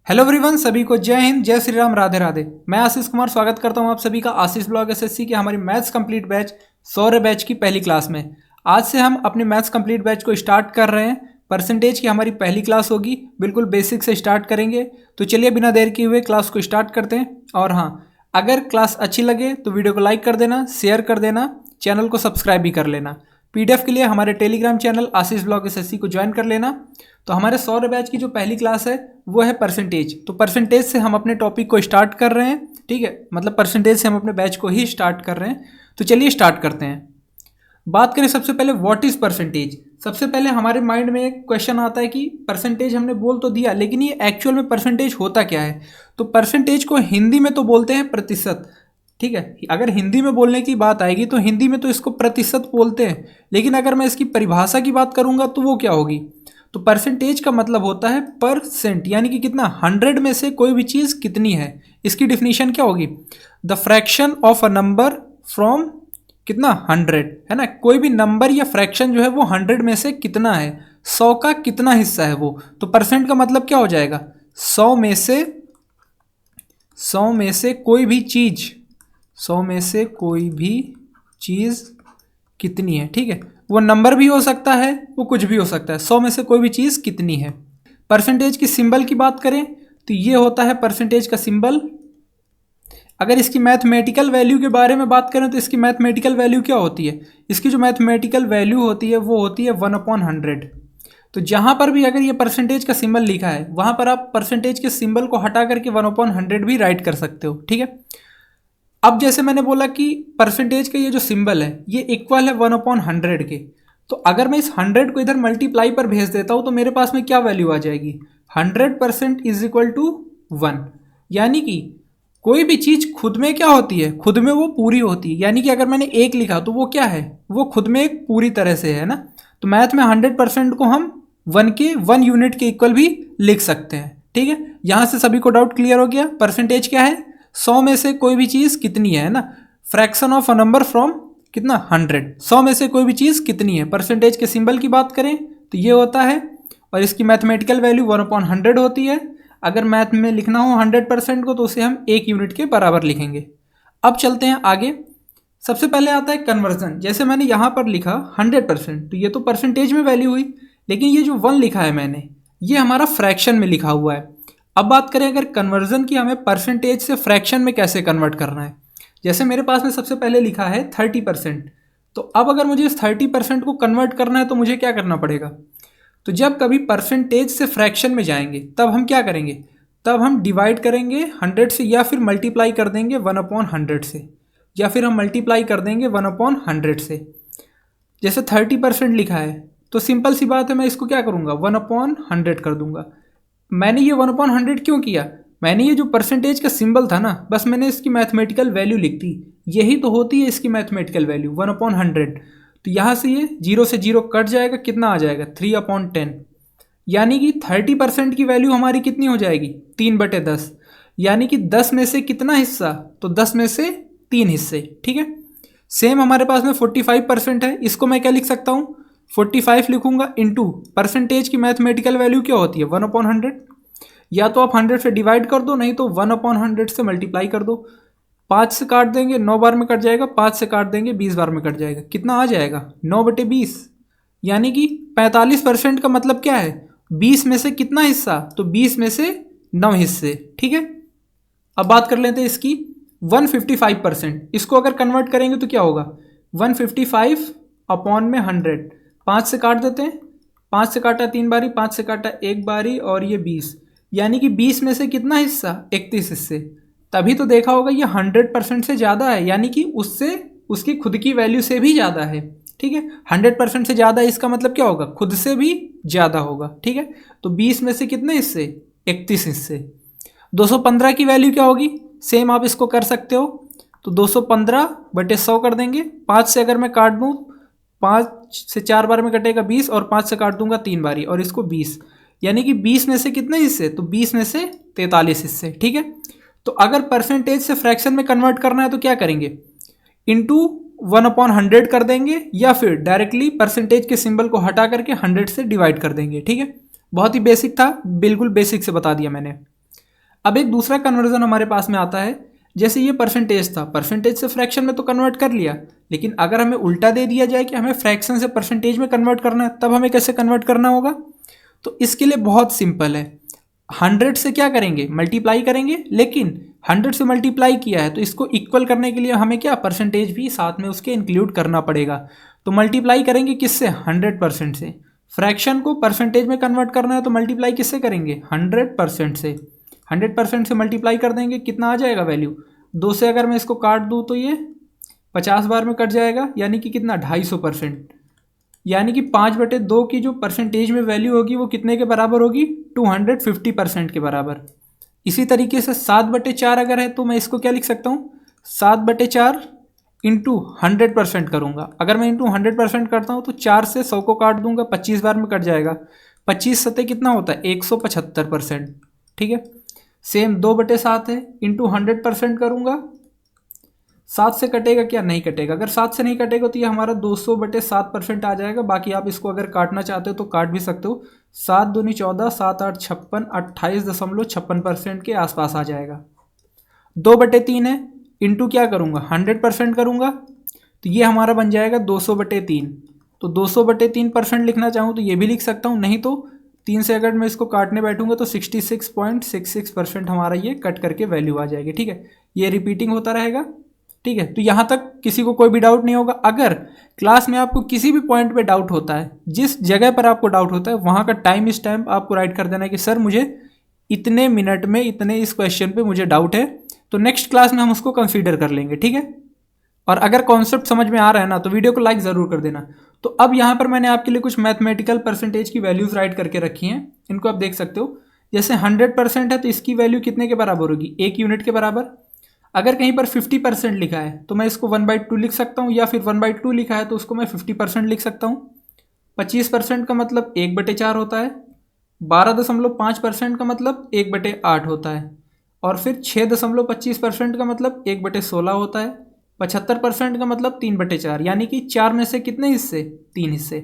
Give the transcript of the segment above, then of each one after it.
Hello everyone, सभी को जय हिंद, जय श्री राम, राधे राधे। मैं आशीष कुमार स्वागत करता हूं आप सभी का आशीष ब्लॉग एसएससी के हमारी मैथ्स कंप्लीट बैच सौर्य बैच की पहली क्लास में। आज से हम अपने मैथ्स कंप्लीट बैच को स्टार्ट कर रहे हैं। परसेंटेज की हमारी पहली क्लास होगी, बिल्कुल बेसिक से स्टार्ट करेंगे। तो चलिए बिना देर किए हुए क्लास को स्टार्ट करते हैं। और हाँ, अगर क्लास अच्छी लगे तो वीडियो को लाइक कर देना, शेयर कर देना, चैनल को सब्सक्राइब भी कर लेना। पीडीएफ के लिए हमारे टेलीग्राम चैनल आशीष ब्लॉग एसएससी को ज्वाइन कर लेना। तो हमारे सौर्य बैच की जो पहली क्लास है वो है परसेंटेज। तो परसेंटेज से हम अपने टॉपिक को स्टार्ट कर रहे हैं, ठीक है। मतलब परसेंटेज से हम अपने बैच को ही स्टार्ट कर रहे हैं। तो चलिए स्टार्ट करते हैं। बात करें सबसे पहले व्हाट इज परसेंटेज। सबसे पहले हमारे माइंड में एक क्वेश्चन आता है कि परसेंटेज हमने बोल तो दिया, लेकिन ये एक्चुअल में परसेंटेज होता क्या है। तो परसेंटेज को हिंदी में तो बोलते हैं प्रतिशत, ठीक है। अगर हिंदी में बोलने की बात आएगी तो हिंदी में तो इसको प्रतिशत बोलते हैं, लेकिन अगर मैं इसकी परिभाषा की बात करूंगा तो वो क्या होगी। तो परसेंटेज का मतलब होता है परसेंट, यानी कि कितना, 100 में से कोई भी चीज़ कितनी है। इसकी डिफिनीशन क्या होगी, the fraction of a number from कितना 100, है ना। कोई भी नंबर या फ्रैक्शन जो है वो 100 में से कितना है, 100 का कितना हिस्सा है वो। तो परसेंट का मतलब क्या हो जाएगा, 100 में से कोई भी चीज़, 100 में से कोई भी चीज़ कितनी है, ठीक है। वो नंबर भी हो सकता है, वो कुछ भी हो सकता है। 100 में से कोई भी चीज़ कितनी है। परसेंटेज की सिंबल की बात करें तो ये होता है परसेंटेज का सिंबल। अगर इसकी मैथमेटिकल वैल्यू के बारे में बात करें तो इसकी मैथमेटिकल वैल्यू क्या होती है, इसकी जो मैथमेटिकल वैल्यू होती है वो होती है 1/100। तो जहाँ पर भी अगर ये परसेंटेज का सिंबल लिखा है वहाँ पर आप परसेंटेज के सिंबल को हटा करके 1/100 भी राइट कर सकते हो, ठीक है। अब जैसे मैंने बोला कि परसेंटेज का ये जो सिंबल है ये इक्वल है 1/100 के। तो अगर मैं इस 100 को इधर मल्टीप्लाई पर भेज देता हूँ तो मेरे पास में क्या वैल्यू आ जाएगी, 100% इज इक्वल टू 1। यानी कि कोई भी चीज़ खुद में क्या होती है, खुद में वो पूरी होती है। यानी कि अगर मैंने 1 लिखा तो वो क्या है, वो खुद में एक पूरी तरह से है ना। तो मैथ में 100% को हम 1 यूनिट के इक्वल भी लिख सकते हैं, ठीक है। यहाँ से सभी को डाउट क्लियर हो गया। परसेंटेज क्या है, 100 में से कोई भी चीज़ कितनी है ना, fraction of a number from कितना 100, 100 में से कोई भी चीज़ कितनी है। परसेंटेज के सिंबल की बात करें तो ये होता है, और इसकी मैथमेटिकल वैल्यू 1/100 होती है। अगर मैथ में लिखना हो 100% को तो उसे हम 1 यूनिट के बराबर लिखेंगे। अब चलते हैं आगे। सबसे पहले आता है कन्वर्जन। जैसे मैंने यहाँ पर लिखा 100%, तो ये तो परसेंटेज में वैल्यू हुई, लेकिन ये जो 1 लिखा है मैंने, ये हमारा फ्रैक्शन में लिखा हुआ है। अब बात करें अगर कन्वर्जन की, हमें परसेंटेज से फ्रैक्शन में कैसे कन्वर्ट करना है। जैसे मेरे पास में सबसे पहले लिखा है 30%, तो अब अगर मुझे इस 30% को कन्वर्ट करना है तो मुझे क्या करना पड़ेगा। तो जब कभी परसेंटेज से फ्रैक्शन में जाएंगे तब हम क्या करेंगे, तब हम डिवाइड करेंगे 100 से, या फिर मल्टीप्लाई कर देंगे 1/100 से, या फिर हम मल्टीप्लाई कर देंगे 1/100 से। जैसे 30% लिखा है तो सिंपल सी बात है, मैं इसको क्या करूँगा, 1/100 कर दूंगा। मैंने ये 1/100 क्यों किया, मैंने ये जो परसेंटेज का सिंबल था ना, बस मैंने इसकी मैथमेटिकल वैल्यू लिख दी। यही तो होती है इसकी मैथमेटिकल वैल्यू 1/100। तो यहाँ से ये 0 से 0 कट जाएगा, कितना आ जाएगा 3/10। यानी कि 30% की वैल्यू हमारी कितनी हो जाएगी, 3/10। यानी कि 10 में से कितना हिस्सा, तो 10 में से 3 हिस्से, ठीक है। सेम हमारे पास में 45% है, इसको मैं क्या लिख सकता हूँ, 45 लिखूंगा इंटू परसेंटेज की मैथमेटिकल वैल्यू क्या होती है 1/100। या तो आप 100 से डिवाइड कर दो, नहीं तो 1/100 से मल्टीप्लाई कर दो। 5 से काट देंगे 9 बार में कट जाएगा, 5 से काट देंगे 20 बार में कट जाएगा। कितना आ जाएगा 9/20। यानी कि 45% का मतलब क्या है, 20 में से कितना हिस्सा, तो 20 में से 9 हिस्से, ठीक है। अब बात कर लेते हैं इसकी 155%। इसको अगर कन्वर्ट करेंगे तो क्या होगा, 155/100। 5 से काट देते हैं, 5 से काटा 3 बारी, 5 से काटा 1 बारी, और ये 20। यानी कि 20 में से कितना हिस्सा, 31 हिस्से। तभी तो देखा होगा ये 100% से ज़्यादा है, यानी कि उससे, उसकी खुद की वैल्यू से भी ज़्यादा है, ठीक है। 100% से ज़्यादा है, इसका मतलब क्या होगा, खुद से भी ज़्यादा होगा, ठीक है। तो 20 में से कितने हिस्से, 31 हिस्से। 215 की वैल्यू क्या होगी, सेम आप इसको कर सकते हो। तो 215/100 कर देंगे। 5 से अगर मैं काट दूँ, 5 से 4 बार में कटेगा 20, और 5 से काट दूंगा 3 बारी, और इसको 20। यानी कि 20 में से कितने हिस्से, तो 20 में से 43 हिस्से, ठीक है। तो अगर परसेंटेज से फ्रैक्शन में कन्वर्ट करना है तो क्या करेंगे, इंटू 1/100 कर देंगे, या फिर डायरेक्टली परसेंटेज के सिंबल को हटा करके 100 से डिवाइड कर देंगे, ठीक है। बहुत ही बेसिक था, बिल्कुल बेसिक से बता दिया मैंने। अब एक दूसरा कन्वर्जन हमारे पास में आता है, जैसे ये परसेंटेज था, परसेंटेज से फ्रैक्शन में तो कन्वर्ट कर लिया, लेकिन अगर हमें उल्टा दे दिया जाए कि हमें फ्रैक्शन से परसेंटेज में कन्वर्ट करना है, तब हमें कैसे कन्वर्ट करना होगा? तो इसके लिए बहुत सिंपल है, 100 से क्या करेंगे, मल्टीप्लाई करेंगे, लेकिन 100 से मल्टीप्लाई किया है तो इसको इक्वल करने के लिए हमें क्या, परसेंटेज भी साथ में उसके इंक्लूड करना पड़ेगा। तो मल्टीप्लाई करेंगे किससे, 100% से। फ्रैक्शन को परसेंटेज में कन्वर्ट करना है तो मल्टीप्लाई किससे करेंगे, 100% से। 100% से मल्टीप्लाई कर देंगे, कितना आ जाएगा वैल्यू, 2 से अगर मैं इसको काट दूँ तो ये 50 बार में कट जाएगा, यानी कि कितना, 250%। यानी कि 5/2 की जो परसेंटेज में वैल्यू होगी वो कितने के बराबर होगी, 250% के बराबर। इसी तरीके से 7/4 अगर है तो मैं इसको क्या लिख सकता हूँ, 7/4 इंटू 100% करूँगा। अगर मैं इंटू 100% करता हूँ तो 4 से 100 को काट दूंगा, 25 बार में कट जाएगा। 25 सत्ते कितना होता है, 175%। ठीक है, सेम 2/7 है, इंटू 100% करूँगा, 7 से कटेगा क्या, नहीं कटेगा। अगर 7 से नहीं कटेगा तो ये हमारा 200/7% आ जाएगा। बाकी आप इसको अगर काटना चाहते हो तो काट भी सकते हो। 7 दूनी 14, 7 8 56, 28.56% के आसपास आ जाएगा। 2/3 है, इंटू क्या करूँगा, 100% करूँगा, तो ये हमारा बन जाएगा 200/3। तो 200/3% लिखना चाहूँ तो ये भी लिख सकता हूँ, नहीं तो 3 से अगर मैं इसको काटने बैठूंगा तो 66.66% हमारा ये कट करके वैल्यू आ जाएगी। ठीक है, ये रिपीटिंग होता रहेगा। ठीक है, तो यहाँ तक किसी को कोई भी डाउट नहीं होगा। अगर क्लास में आपको किसी भी पॉइंट पे डाउट होता है, जिस जगह पर आपको डाउट होता है वहाँ का टाइम स्टैम्प आपको राइट कर देना है कि सर मुझे इतने मिनट में इतने इस क्वेश्चन पे मुझे डाउट है, तो नेक्स्ट क्लास में हम उसको कंसीडर कर लेंगे। ठीक है, और अगर कॉन्सेप्ट समझ में आ रहा है ना तो वीडियो को लाइक ज़रूर कर देना। तो अब यहाँ पर मैंने आपके लिए कुछ मैथमेटिकल परसेंटेज की वैल्यूज़ राइट करके रखी हैं, इनको आप देख सकते हो। जैसे 100% है तो इसकी वैल्यू कितने के बराबर होगी, 1 यूनिट के बराबर। अगर कहीं पर 50% लिखा है तो मैं इसको 1/2 लिख सकता हूँ, या फिर 1/2 लिखा है तो उसको मैं 50% लिख सकता हूँ। 25% का मतलब 1/4 होता है। 12.5% का मतलब 1/8 होता है। और फिर 6.25% का मतलब 1/16 होता है। 75% का मतलब 3/4, यानी कि 4 में से कितने हिस्से, 3 हिस्से।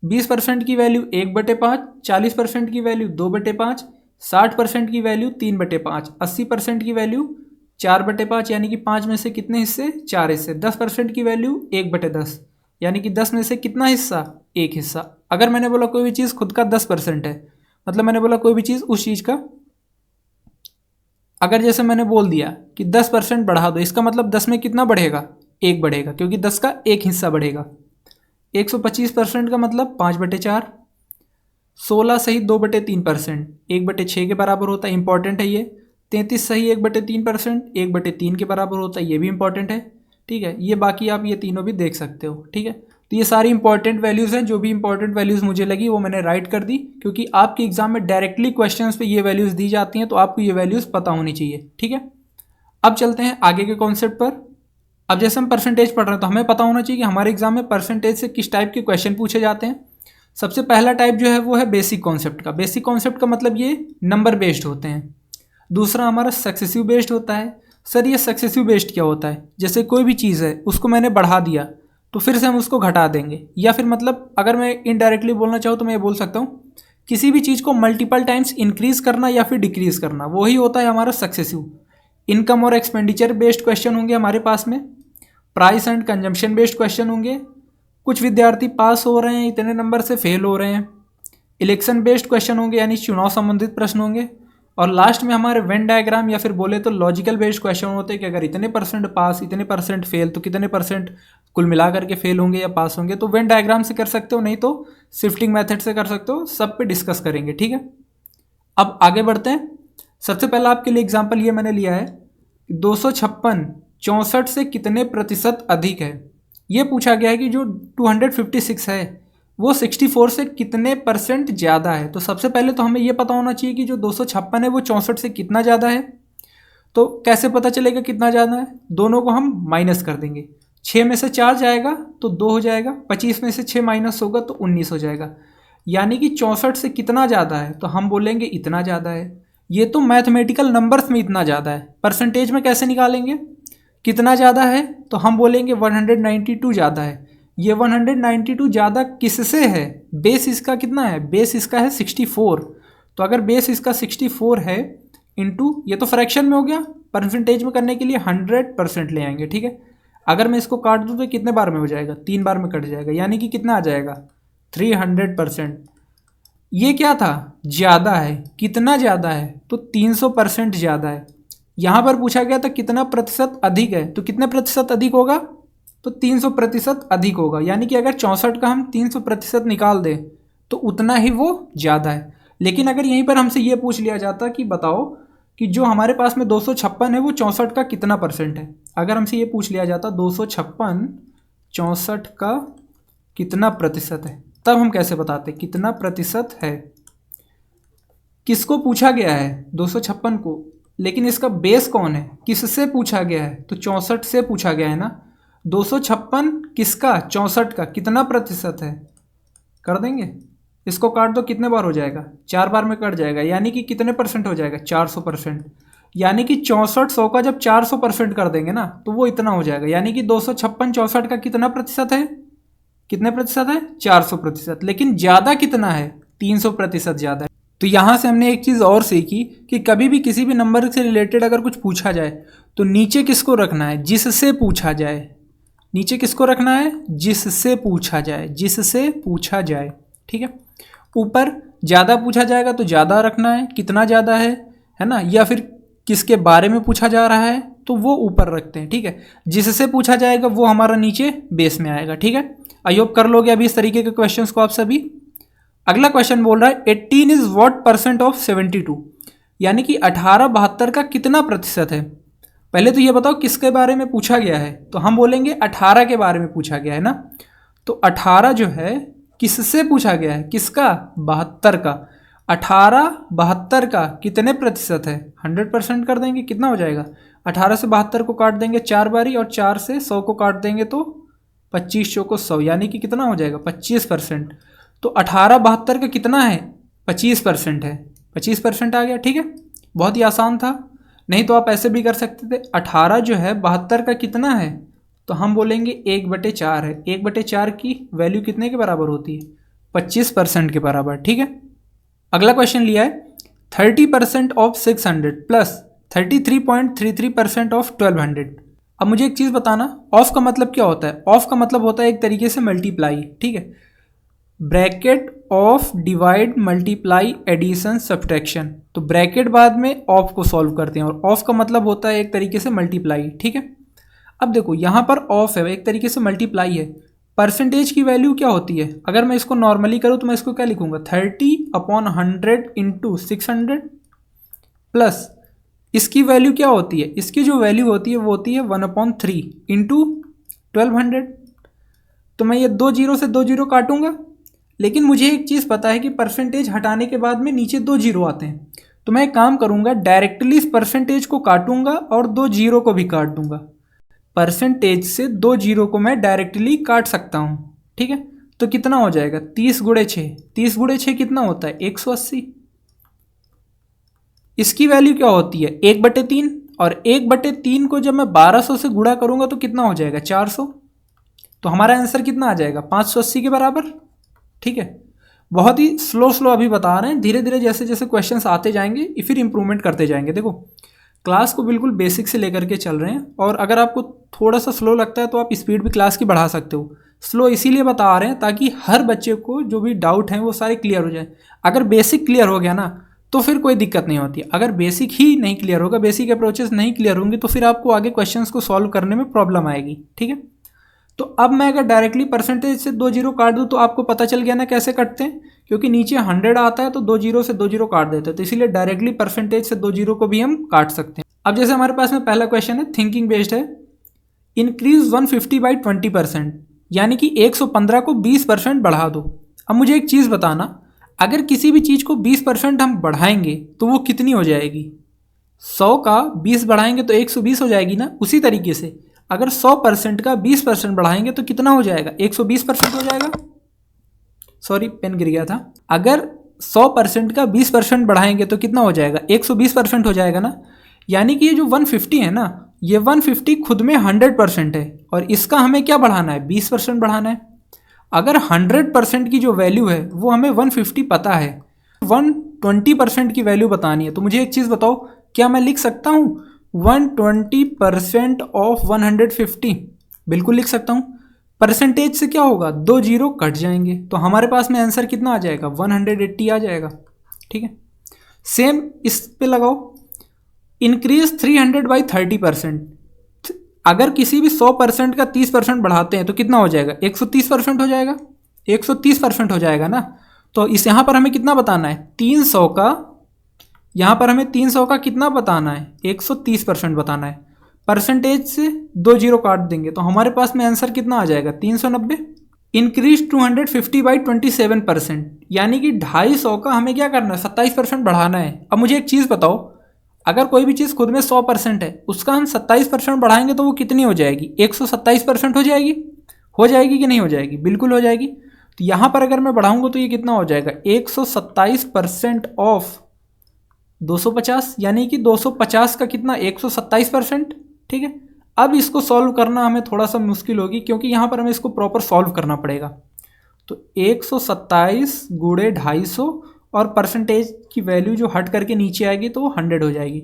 20% की वैल्यू 1/5, 40% की वैल्यू 2/5, 60% की वैल्यू 3/5, 80% की वैल्यू 4/5, यानी कि 5 में से कितने हिस्से, 4 हिस्से। 10% की वैल्यू 1/10, यानी कि 10 में से कितना हिस्सा, 1 हिस्सा। अगर मैंने बोला कोई भी चीज़ खुद का 10% है, मतलब मैंने बोला कोई भी चीज़ उस चीज़ का, अगर जैसे मैंने बोल दिया कि 10% बढ़ा दो, इसका मतलब 10 में कितना बढ़ेगा, 1 बढ़ेगा, क्योंकि 10 का 1 हिस्सा बढ़ेगा। 125% का मतलब 5/4, 16 सही 2/3%, 1/6 के बराबर होता है, इंपॉर्टेंट है ये। 33 सही 1/3%, 1/3 के बराबर होता है, ये भी इंपॉर्टेंट है। ठीक है, ये बाकी आप ये तीनों भी देख सकते हो। ठीक है, तो ये सारी इंपॉर्टेंट वैल्यूज़ हैं। जो भी इंपॉर्टेंट वैल्यूज़ मुझे लगी वो मैंने राइट कर दी, क्योंकि आपके एग्जाम में डायरेक्टली क्वेश्चंस पे ये वैल्यूज़ दी जाती हैं, तो आपको ये वैल्यूज़ पता होनी चाहिए। ठीक है, अब चलते हैं आगे के कॉन्सेप्ट पर। अब जैसे हम परसेंटेज पढ़ रहे हैं तो हमें पता होना चाहिए कि हमारे एग्जाम में परसेंटेज से किस टाइप के क्वेश्चन पूछे जाते हैं। सबसे पहला टाइप जो है वो है बेसिक कॉन्सेप्ट का। बेसिक कॉन्सेप्ट का मतलब ये नंबर बेस्ड होते हैं। दूसरा हमारा सक्सेसिव बेस्ड होता है। सर ये सक्सेसिव बेस्ड क्या होता है, जैसे कोई भी चीज़ है उसको मैंने बढ़ा दिया तो फिर से हम उसको घटा देंगे, या फिर मतलब अगर मैं इनडायरेक्टली बोलना चाहूँ तो मैं ये बोल सकता हूँ किसी भी चीज़ को मल्टीपल टाइम्स इंक्रीज करना या फिर डिक्रीज करना, वही होता है हमारा सक्सेसिव। इनकम और एक्सपेंडिचर बेस्ड क्वेश्चन होंगे हमारे पास में। Price and consumption based question होंगे। कुछ विद्यार्थी पास हो रहे हैं, इतने नंबर से फेल हो रहे हैं। इलेक्शन बेस्ड क्वेश्चन होंगे, यानी चुनाव संबंधित प्रश्न होंगे। और लास्ट में हमारे वेन डायग्राम या फिर बोले तो लॉजिकल बेस्ड क्वेश्चन होते हैं कि अगर इतने % पास, इतने % फेल, तो कितने % कुल मिला करके फेल होंगे या पास होंगे। तो वेन डायग्राम से कर सकते हो, नहीं तो शिफ्टिंग मेथड से कर सकते हो। सब पे डिस्कस करेंगे। ठीक है, अब आगे बढ़ते हैं। सबसे पहला आपके लिए एग्जाम्पल ये मैंने लिया है, 256 64 से कितने % अधिक है। ये पूछा गया है कि जो 256 है वो 64 से कितने % ज़्यादा है। तो सबसे पहले तो हमें ये पता होना चाहिए कि जो 256 है वो 64 से कितना ज़्यादा है। तो कैसे पता चलेगा कितना ज़्यादा है, दोनों को हम माइनस कर देंगे। 6 में से 4 जाएगा तो 2 हो जाएगा, 25 में से 6 माइनस होगा तो 19 हो जाएगा। यानी कि 64 से कितना ज़्यादा है, तो हम बोलेंगे इतना ज़्यादा है। ये तो मैथमेटिकल नंबर्स में इतना ज़्यादा है, परसेंटेज में कैसे निकालेंगे कितना ज़्यादा है, तो हम बोलेंगे 192 ज़्यादा है। ये 192 ज़्यादा किससे है, बेस इसका कितना है, बेस इसका है 64। तो अगर बेस इसका 64 है, इंटू, ये तो फ्रैक्शन में हो गया, परसेंटेज में करने के लिए 100% ले आएंगे, ठीक है। अगर मैं इसको काट दूँ तो कितने बार में हो जाएगा, 3 बार में कट जाएगा, यानी कि कितना आ जाएगा 300%। ये क्या था, ज़्यादा है, कितना ज़्यादा है, तो 300% ज़्यादा है। यहाँ पर पूछा गया था कितना प्रतिशत अधिक है, तो कितने प्रतिशत अधिक होगा, तो 300% अधिक होगा। यानी कि अगर 64 का हम 300% निकाल दें तो उतना ही वो ज़्यादा है। लेकिन अगर यहीं पर हमसे ये पूछ लिया जाता कि बताओ कि जो हमारे पास में 256 है वो 64 का कितना परसेंट है, अगर हमसे ये पूछ लिया जाता 256 64 का कितना प्रतिशत है, तब हम कैसे बताते कितना प्रतिशत है। किसको पूछा गया है, 256 को, लेकिन इसका बेस कौन है, किससे पूछा गया है, तो 64 से पूछा गया है ना। 256 किसका, 64 का कितना प्रतिशत है, कर देंगे, इसको काट दो, कितने बार हो जाएगा, 4 बार में कट जाएगा, यानी कि कितने परसेंट हो जाएगा, 400%। यानी कि 64 100 का जब 400% कर देंगे ना तो वो इतना हो जाएगा। यानी कि 256 64 का कितना प्रतिशत है, कितने प्रतिशत है, 400%। लेकिन ज़्यादा कितना है, 300% ज़्यादा है। तो यहाँ से हमने एक चीज़ और सीखी कि कभी भी किसी भी नंबर से रिलेटेड अगर कुछ पूछा जाए तो नीचे किसको रखना है, जिससे पूछा जाए। नीचे किसको रखना है, जिससे पूछा जाए, जिससे पूछा जाए, ठीक है। ऊपर ज़्यादा पूछा जाएगा तो ज़्यादा रखना है, कितना ज़्यादा है ना, या फिर किसके बारे में पूछा जा रहा है तो वो ऊपर रखते हैं, ठीक है। जिससे पूछा जाएगा वो हमारा नीचे बेस में आएगा, ठीक है। आई होप कर लोगे अभी इस तरीके के क्वेश्चंस को आप सभी। अगला क्वेश्चन बोल रहा है 18 इज व्हाट परसेंट ऑफ 72, यानी कि 18 72 का कितना प्रतिशत है। पहले तो ये बताओ किसके बारे में पूछा गया है, तो हम बोलेंगे 18 के बारे में पूछा गया है ना। तो 18 जो है किससे पूछा गया है, किसका, 72 का। 18 72 का कितने प्रतिशत है, 100% कर देंगे, कितना हो जाएगा, 18 से 72 को काट देंगे 4 बारी, और 4 से 100 को काट देंगे तो 25 चौको 100, यानी कि कितना हो जाएगा 25%। तो 18 72 का कितना है, 25% है, 25% आ गया, ठीक है। बहुत ही आसान था। नहीं तो आप ऐसे भी कर सकते थे, 18 जो है 72 का कितना है, तो हम बोलेंगे 1/4 है। 1/4 की वैल्यू कितने के बराबर होती है, 25% के बराबर, ठीक है। अगला क्वेश्चन लिया है 30% ऑफ 600 प्लस 33.33% ऑफ 1200। अब मुझे एक चीज़ बताना, ऑफ का मतलब क्या होता है, ऑफ का मतलब होता है एक तरीके से मल्टीप्लाई, ठीक है। Bracket of divide multiply addition subtraction, तो ब्रैकेट बाद में ऑफ को सॉल्व करते हैं, और ऑफ का मतलब होता है एक तरीके से मल्टीप्लाई, ठीक है। अब देखो यहाँ पर ऑफ है, एक तरीके से मल्टीप्लाई है। परसेंटेज की वैल्यू क्या होती है, अगर मैं इसको नॉर्मली करूँ तो मैं इसको क्या लिखूंगा, 30/100 इंटू 600 प्लस इसकी वैल्यू क्या होती है, इसकी जो वैल्यू होती है वो होती है 1/3 इंटू 1200। तो मैं ये 2 जीरो से 2 जीरो काटूंगा, लेकिन मुझे एक चीज़ पता है कि परसेंटेज हटाने के बाद में नीचे 2 जीरो आते हैं। तो मैं एक काम करूंगा, डायरेक्टली इस परसेंटेज को काटूंगा और 2 जीरो को भी काट दूंगा। परसेंटेज से 2 जीरो को मैं डायरेक्टली काट सकता हूँ, ठीक है। तो कितना हो जाएगा, 30 गुणे 6, 30 गुणे 6 कितना होता है, 180। इसकी वैल्यू क्या होती है, 1/3, और 1/3 को जब मैं 1200 से गुणा करूंगा तो कितना हो जाएगा, 400। तो हमारा आंसर कितना आ जाएगा, 580 के बराबर, ठीक है। बहुत ही स्लो अभी बता रहे हैं, धीरे धीरे जैसे जैसे क्वेश्चंस आते जाएंगे फिर इंप्रूवमेंट करते जाएंगे। देखो क्लास को बिल्कुल बेसिक से लेकर के चल रहे हैं, और अगर आपको थोड़ा सा स्लो लगता है तो आप स्पीड भी क्लास की बढ़ा सकते हो। स्लो इसीलिए बता रहे हैं ताकि हर बच्चे को जो भी डाउट हैं वो सारे क्लियर हो जाए। अगर बेसिक क्लियर हो गया ना तो फिर कोई दिक्कत नहीं होती। अगर बेसिक ही नहीं क्लियर होगा, बेसिक अप्रोचेस नहीं क्लियर होंगे, तो फिर आपको आगे क्वेश्चंस को सॉल्व करने में प्रॉब्लम आएगी, ठीक है। तो अब मैं अगर डायरेक्टली परसेंटेज से 2 जीरो काट दूं तो आपको पता चल गया ना कैसे कटते हैं, क्योंकि नीचे 100 आता है तो 2 जीरो से 2 जीरो काट देते हैं, तो इसीलिए डायरेक्टली परसेंटेज से 2 जीरो को भी हम काट सकते हैं। अब जैसे हमारे पास में पहला क्वेश्चन है, थिंकिंग बेस्ड है, इंक्रीज 150/20%, यानी कि 115 को 20% बढ़ा दो। अब मुझे एक चीज़ बताना, अगर किसी भी चीज़ को 20% हम बढ़ाएंगे तो वो कितनी हो जाएगी, 100 का 20 बढ़ाएंगे तो 120 हो जाएगी ना। उसी तरीके से अगर 100% का 20% बढ़ाएंगे तो कितना हो जाएगा, 120% हो जाएगा। सॉरी पेन गिर गया था। अगर 100% का 20% बढ़ाएंगे तो कितना हो जाएगा, 120% हो जाएगा ना। यानी कि ये जो 150 है ना, ये 150 खुद में 100% है, और इसका हमें क्या बढ़ाना है, 20% बढ़ाना है। अगर 100% की जो वैल्यू है वो हमें 150 पता है, 120% की वैल्यू बतानी है, तो मुझे एक चीज़ बताओ, क्या मैं लिख सकता हूँ 120% ऑफ 150? बिल्कुल लिख सकता हूँ। परसेंटेज से क्या होगा, 2 जीरो कट जाएंगे, तो हमारे पास में आंसर कितना आ जाएगा, 180 आ जाएगा। ठीक है, सेम इस पे लगाओ, इंक्रीज 300 बाई 30%। अगर किसी भी 100% का 30% बढ़ाते हैं तो कितना हो जाएगा, 130% हो जाएगा, 130% हो जाएगा ना। तो इस यहाँ पर हमें कितना बताना है, 300 का, यहाँ पर हमें 300 का कितना बताना है, 130% बताना है। परसेंटेज से 2 जीरो काट देंगे तो हमारे पास में आंसर कितना आ जाएगा, 390। इंक्रीज 250 बाई 27%, यानी कि 250 का हमें क्या करना है, 27% बढ़ाना है। अब मुझे एक चीज़ बताओ, अगर कोई भी चीज़ खुद में 100% है, उसका हम 27% बढ़ाएंगे तो वो कितनी हो जाएगी, 127% हो जाएगी। हो जाएगी कि नहीं हो जाएगी, बिल्कुल हो जाएगी। तो यहाँ पर अगर मैं बढ़ाऊंगा तो ये कितना हो जाएगा, 127% ऑफ 250, यानी कि 250 का कितना, 127%। ठीक है, अब इसको सॉल्व करना हमें थोड़ा सा मुश्किल होगी, क्योंकि यहाँ पर हमें इसको प्रॉपर सॉल्व करना पड़ेगा। तो 127 गुणे 250 और परसेंटेज की वैल्यू जो हट करके नीचे आएगी तो वो 100 हो जाएगी।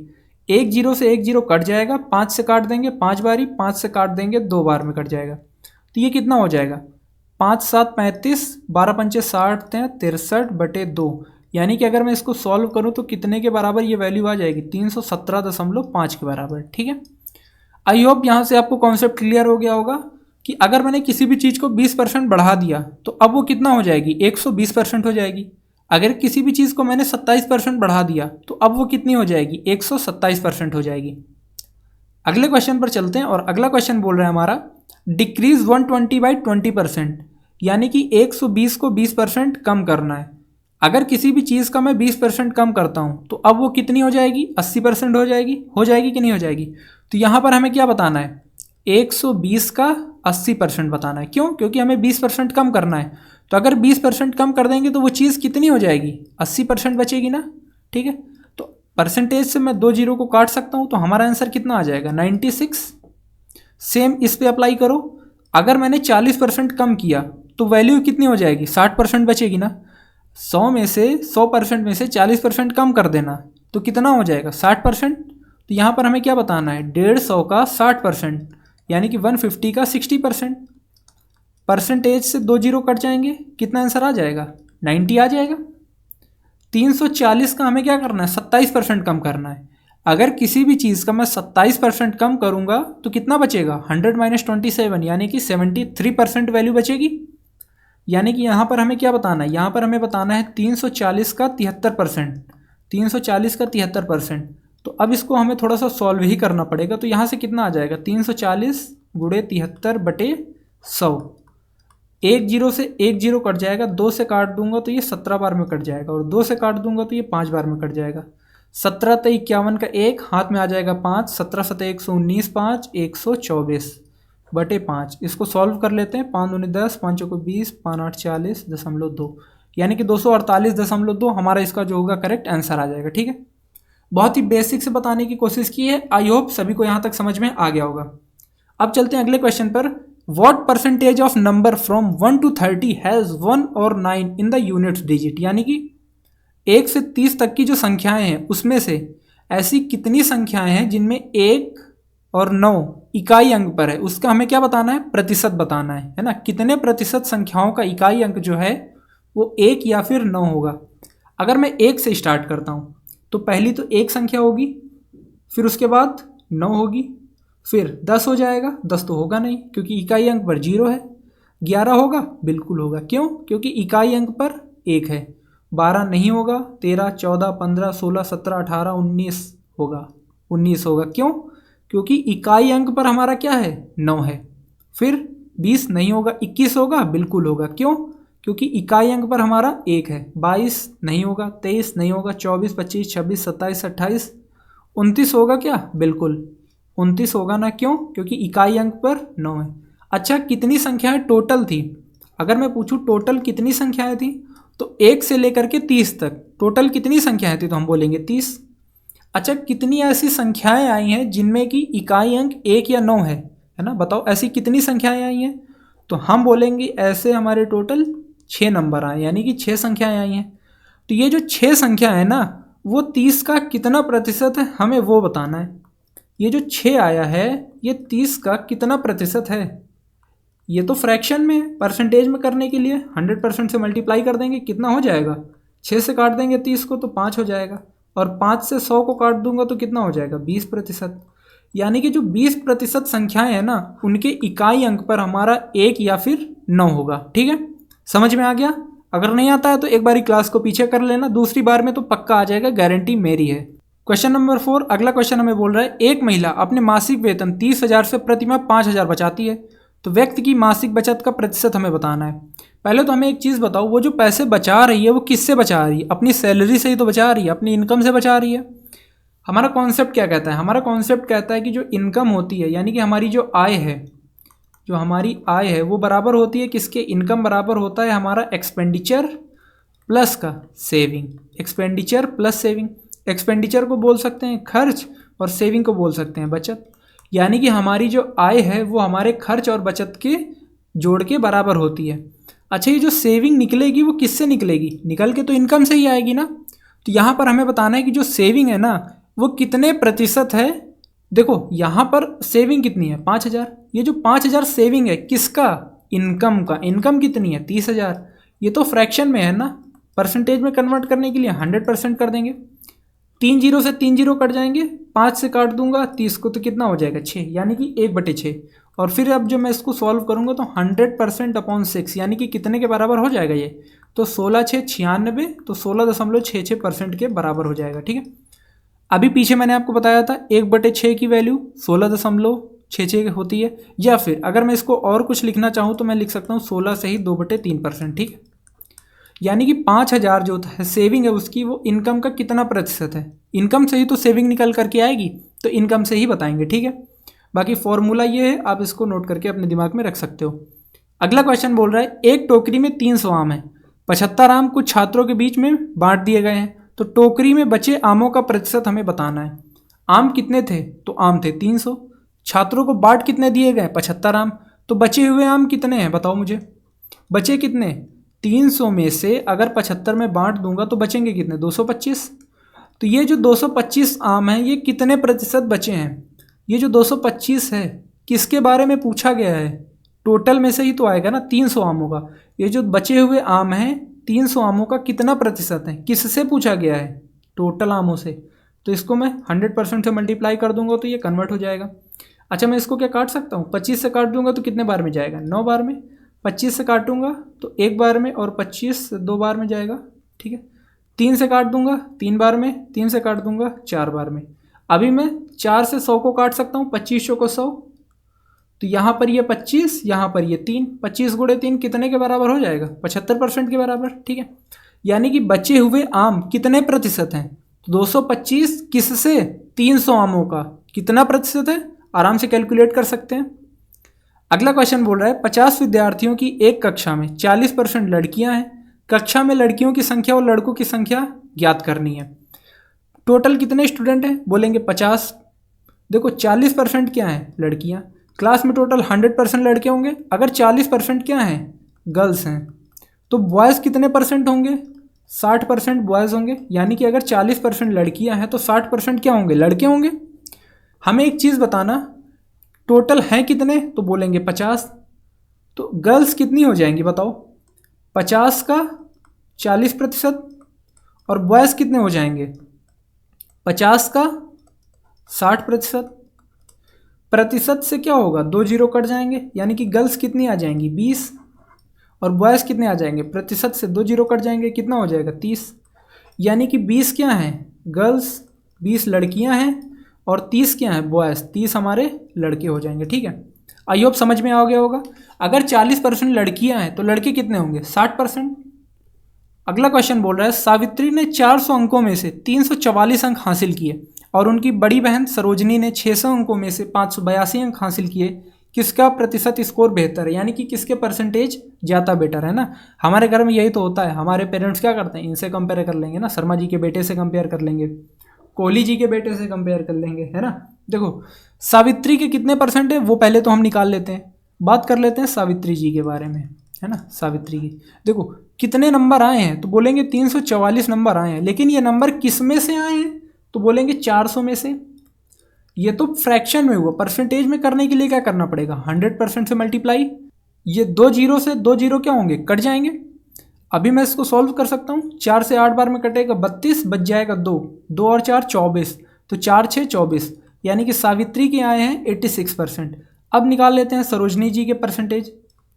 एक जीरो से एक जीरो कट जाएगा, 5 से काट देंगे 5 बारी, 5 से काट देंगे 2 बार में कट जाएगा। तो ये कितना हो जाएगा, 5 7 35, 12 पंचे 60 63 बटे 2, यानी कि अगर मैं इसको सॉल्व करूं तो कितने के बराबर ये वैल्यू आ जाएगी, 317.5 के बराबर। ठीक है, आई होप यहाँ से आपको कॉन्सेप्ट क्लियर हो गया होगा कि अगर मैंने किसी भी चीज़ को 20% बढ़ा दिया तो अब वो कितना हो जाएगी, 120% हो जाएगी। अगर किसी भी चीज़ को मैंने 27% बढ़ा दिया तो अब वो कितनी हो जाएगी, 127% हो जाएगी। अगले क्वेश्चन पर चलते हैं, और अगला क्वेश्चन बोल रहा है हमारा डिक्रीज 120 बाई 20%, यानी कि 120 को 20% कम करना है। अगर किसी भी चीज़ का मैं 20% कम करता हूँ तो अब वो कितनी हो जाएगी, 80% हो जाएगी। हो जाएगी कि नहीं हो जाएगी। तो यहाँ पर हमें क्या बताना है, 120 का 80% बताना है। क्यों, क्योंकि हमें 20% कम करना है। तो अगर 20% कम कर देंगे तो वो चीज़ कितनी हो जाएगी, 80% बचेगी ना। ठीक है, तो परसेंटेज से मैं 2 जीरो को काट सकता हूँ, तो हमारा आंसर कितना आ जाएगा, 96। सेम इस पे अप्लाई करो, अगर मैंने 40% कम किया तो वैल्यू कितनी हो जाएगी, 60% बचेगी ना। 100% में से 40% कम कर देना तो कितना हो जाएगा, 60%। तो यहाँ पर हमें क्या बताना है, 150 का 60%, यानी कि 150 का 60%। परसेंटेज से 2 जीरो कट जाएंगे, कितना आंसर आ जाएगा, 90 आ जाएगा। 340 का हमें क्या करना है, 27% कम करना है। अगर किसी भी चीज़ का मैं 27% कम करूँगा तो कितना बचेगा, 100 माइनस 27, यानी कि 73% वैल्यू बचेगी। यानी कि यहाँ पर हमें क्या बताना है, यहाँ पर हमें बताना है 340 का 73%, 340 का 73%। तो अब इसको हमें थोड़ा सा सॉल्व ही करना पड़ेगा। तो यहाँ से कितना आ जाएगा, 340 गुणे 73 बटे 100। एक जीरो से एक जीरो कट जाएगा, 2 से काट दूंगा तो ये 17 बार में कट जाएगा, और 2 से काट दूंगा तो ये 5 बार में कट जाएगा। 17 तो 51 का 1 हाथ में आ जाएगा 5, 17 7 119, 5 124 बटे 5। इसको सॉल्व कर लेते हैं, 5 दूनी 10, 5 को 20, 5 8 40.2, यानी कि 248.2 हमारा इसका जो होगा करेक्ट आंसर आ जाएगा। ठीक है, बहुत ही बेसिक से बताने की कोशिश की है। आई होप सभी को यहाँ तक समझ में आ गया होगा। अब चलते हैं अगले क्वेश्चन पर। What percentage of number from 1 to 30 has 1 और 9 इन द यूनिट्स डिजिट, यानी कि 1 से 30 तक की जो संख्याएं हैं उसमें से ऐसी कितनी संख्याएं हैं जिनमें 1 और 9 इकाई अंक पर है, उसका हमें क्या बताना है, प्रतिशत बताना है ना। कितने प्रतिशत संख्याओं का इकाई अंक जो है वो 1 या फिर 9 होगा। अगर मैं 1 से स्टार्ट करता हूँ तो पहली तो 1 संख्या होगी, फिर उसके बाद 9 होगी, फिर 10 हो जाएगा। 10 तो होगा नहीं क्योंकि इकाई अंक पर 0 है। 11 होगा, बिल्कुल होगा। क्यों, क्योंकि इकाई अंक पर 1 है। 12 नहीं होगा, 13 14 15 16 17 18 19 होगा, 19 होगा। क्यों, क्योंकि इकाई अंक पर हमारा क्या है, 9 है। फिर 20 नहीं होगा, 21 होगा, बिल्कुल होगा। क्यों, क्योंकि इकाई अंक पर हमारा 1 है। 22 नहीं होगा, 23 नहीं होगा, 24 25 26 27 28 29 होगा क्या, बिल्कुल 29 होगा ना। क्यों, क्योंकि इकाई अंक पर 9 है। अच्छा, कितनी संख्याएं टोटल थी, अगर मैं पूछूं टोटल कितनी संख्याएं थी, तो 1 से लेकर के 30 तक टोटल कितनी संख्याएं थी, तो हम बोलेंगे 30। अच्छा, कितनी ऐसी संख्याएं आई हैं जिनमें कि इकाई अंक 1 या 9 है ना, बताओ ऐसी कितनी संख्याएं आई हैं। तो हम बोलेंगे ऐसे हमारे टोटल 6 नंबर आए, यानी कि 6 संख्याएं आई हैं। तो ये जो 6 संख्या है ना, वो 30 का कितना प्रतिशत है हमें वो बताना है। ये जो 6 आया है ये 30 का कितना प्रतिशत है। ये तो फ्रैक्शन में है, परसेंटेज में करने के लिए 100% से मल्टीप्लाई कर देंगे, कितना हो जाएगा, 6 से काट देंगे 30 को तो 5 हो जाएगा, और 5 से 100 को काट दूंगा तो कितना हो जाएगा 20%। यानी कि जो 20% संख्याएं हैं ना उनके इकाई अंक पर हमारा 1 या फिर 9 होगा। ठीक है, समझ में आ गया। अगर नहीं आता है तो एक बारी क्लास को पीछे कर लेना, दूसरी बार में तो पक्का आ जाएगा, गारंटी मेरी है। क्वेश्चन नंबर 4, अगला क्वेश्चन हमें बोल रहा है एक महिला अपने मासिक वेतन 30,000 से प्रति माह 5,000 बचाती है, तो व्यक्ति की मासिक बचत का प्रतिशत हमें बताना है। पहले तो हमें एक चीज़ बताओ, वो जो पैसे बचा रही है वो किससे बचा रही है, अपनी सैलरी से ही तो बचा रही है, अपनी इनकम से बचा रही है। हमारा कॉन्सेप्ट क्या कहता है, हमारा कॉन्सेप्ट कहता है कि जो इनकम होती है यानी कि हमारी जो आय है, जो हमारी आय है वो बराबर होती है किसके, इनकम बराबर होता है हमारा एक्सपेंडिचर प्लस का saving. Expenditure plus saving, expenditure को बोल सकते हैं खर्च और सेविंग को बोल सकते हैं बचत। यानी कि हमारी जो आय है वो हमारे खर्च और बचत के जोड़ के बराबर होती है। अच्छा, ये जो सेविंग निकलेगी वो किससे निकलेगी, निकल के तो इनकम से ही आएगी ना। तो यहाँ पर हमें बताना है कि जो सेविंग है ना वो कितने प्रतिशत है। देखो यहाँ पर सेविंग कितनी है 5,000, ये जो 5,000 सेविंग है किसका, इनकम का। इनकम कितनी है 30,000, ये तो फ्रैक्शन में है ना, परसेंटेज में कन्वर्ट करने के लिए 100% कर देंगे। 3 जीरो से 3 जीरो कट जाएंगे, 5 से काट दूंगा 30 को तो कितना हो जाएगा 6, यानी कि 1/6। और फिर अब जो मैं इसको सॉल्व करूंगा तो 100% अपॉन 6 यानी कि कितने के बराबर हो जाएगा ये, तो 16 6 96, तो 16.66% के बराबर हो जाएगा। ठीक है, अभी पीछे मैंने आपको बताया था 1/6 की वैल्यू 16.66 होती है, या फिर अगर मैं इसको और कुछ लिखना चाहूँ तो मैं लिख सकता हूँ 16 से ही 2/3%। ठीक है, यानी कि 5,000 जो है सेविंग है उसकी, वो इनकम का कितना प्रतिशत है। इनकम से ही तो सेविंग निकल करके आएगी, तो इनकम से ही बताएंगे। ठीक है, बाकी फॉर्मूला ये है, आप इसको नोट करके अपने दिमाग में रख सकते हो। अगला क्वेश्चन बोल रहा है एक टोकरी में 300 आम है, 75 आम कुछ छात्रों के बीच में बांट दिए गए हैं, तो टोकरी में बचे आमों का प्रतिशत हमें बताना है। आम कितने थे, तो आम थे 300, छात्रों को बांट कितने दिए गए 75 आम, तो बचे हुए आम कितने हैं बताओ मुझे, बचे कितने, 300 में से अगर 75 में बांट दूंगा तो बचेंगे कितने 225। तो ये जो 225 आम हैं ये कितने प्रतिशत बचे हैं, ये जो 225 है किसके बारे में पूछा गया है, टोटल में से ही तो आएगा ना 300 आमों का। ये जो बचे हुए आम हैं 300 आमों का कितना प्रतिशत है, किससे पूछा गया है, टोटल आमों से। तो इसको मैं 100% से मल्टीप्लाई कर दूंगा तो ये कन्वर्ट हो जाएगा। अच्छा, मैं इसको क्या काट सकता हूँ, 25 से काट दूंगा तो कितने बार में जाएगा, 9 बार में। 25 से काटूंगा तो 1 बार में, और 25 2 बार में जाएगा। ठीक है, 3 से काट दूंगा 3 बार में, 3 से काट दूंगा 4 बार में। अभी मैं 4 से 100 को काट सकता हूँ, 25 को 100, तो यहाँ पर ये 25, यहाँ पर ये 3, 25 गुणे 3 कितने के बराबर हो जाएगा 75% के बराबर। ठीक है, यानी कि बचे हुए आम कितने प्रतिशत हैं, तो 225 किससे, 300 आमों का कितना प्रतिशत है, आराम से कैलकुलेट कर सकते हैं। अगला क्वेश्चन बोल रहा है 50 विद्यार्थियों की एक कक्षा में 40% लड़कियां हैं, कक्षा में लड़कियों की संख्या और लड़कों की संख्या ज्ञात करनी है। टोटल कितने स्टूडेंट हैं, बोलेंगे 50। देखो 40% क्या है, लड़कियां, क्लास में टोटल 100% लड़के होंगे, अगर 40% क्या हैं, गर्ल्स हैं, तो बॉयज़ कितने परसेंट होंगे, 60% बॉयज़ होंगे। यानी कि अगर 40% लड़कियां हैं तो 60% क्या होंगे, लड़के होंगे। हमें एक चीज़ बताना, टोटल हैं कितने, तो बोलेंगे 50, तो गर्ल्स कितनी हो जाएंगी बताओ, 50 का 40%, और बॉयज़ कितने हो जाएंगे 50 का 60%। प्रतिशत से क्या होगा, 2 जीरो कट जाएंगे, यानी कि गर्ल्स कितनी आ जाएंगी 20, और बॉयज़ कितने आ जाएंगे, प्रतिशत से 2 जीरो कट जाएंगे, कितना हो जाएगा 30। यानी कि 20 क्या हैं गर्ल्स, 20 लड़कियां हैं, और 30 क्या है बॉयज़, 30 हमारे लड़के हो जाएंगे। ठीक है, आई होप समझ में आ गया होगा। अगर 40% लड़कियां हैं तो लड़के कितने होंगे 60%। अगला क्वेश्चन बोल रहा है सावित्री ने 400 अंकों में से 344 अंक हासिल किए और उनकी बड़ी बहन सरोजनी ने 600 अंकों में से 582 अंक हासिल किए, किसका प्रतिशत स्कोर बेहतर है, यानी कि किसके परसेंटेज ज़्यादा बेटर है ना। हमारे घर में यही तो होता है, हमारे पेरेंट्स क्या करते हैं, इनसे कंपेयर कर लेंगे ना, शर्मा जी के बेटे से कंपेयर कर लेंगे, कोहली जी के बेटे से कंपेयर कर लेंगे, है ना। देखो सावित्री के कितने परसेंट है वो पहले तो हम निकाल लेते हैं, बात कर लेते हैं सावित्री जी के बारे में, है ना। सावित्री की देखो कितने नंबर आए हैं, तो बोलेंगे 344 नंबर आए हैं। लेकिन ये नंबर किस में से आए हैं, तो बोलेंगे 400 में से। ये तो फ्रैक्शन में हुआ, परसेंटेज में करने के लिए क्या करना पड़ेगा, 100% से मल्टीप्लाई। ये 2 जीरो से 2 जीरो क्या होंगे, कट जाएंगे। अभी मैं इसको सॉल्व कर सकता हूँ, 4 से 8 बार में कटेगा 32, बच जाएगा 2, 2 और 4 24, तो 4 6 24, यानी कि सावित्री के आए हैं 86%। अब निकाल लेते हैं सरोजनी जी के परसेंटेज।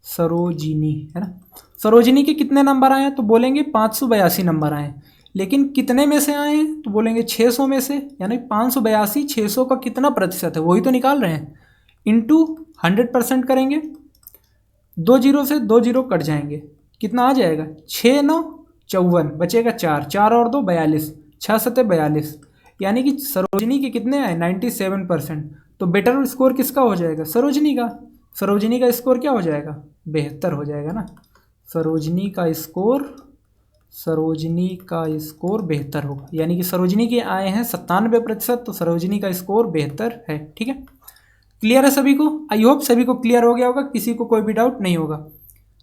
सरोजिनी है ना, सरोजनी के कितने नंबर आए हैं, तो बोलेंगे 582 नंबर आए हैं। लेकिन कितने में से आए हैं, तो बोलेंगे 600 में से, यानी 582 600 का कितना प्रतिशत है वही तो निकाल रहे हैं, इंटू 100% करेंगे। 2 जीरो से 2 जीरो कट जाएंगे, कितना आ जाएगा, 6 9 54, बचेगा 4, 4 और 2 42, 6 7 42, यानी कि सरोजनी के कितने आए 97%। तो बेटर स्कोर किसका हो जाएगा, सरोजनी का। सरोजनी का स्कोर क्या हो जाएगा, 72 हो जाएगा ना। सरोजनी का स्कोर 72 होगा, यानी कि सरोजनी के आए हैं 97%, तो सरोजनी का स्कोर 72 है। ठीक है, क्लियर है सभी को, आई होप सभी को क्लियर हो गया होगा, किसी को कोई भी डाउट नहीं होगा।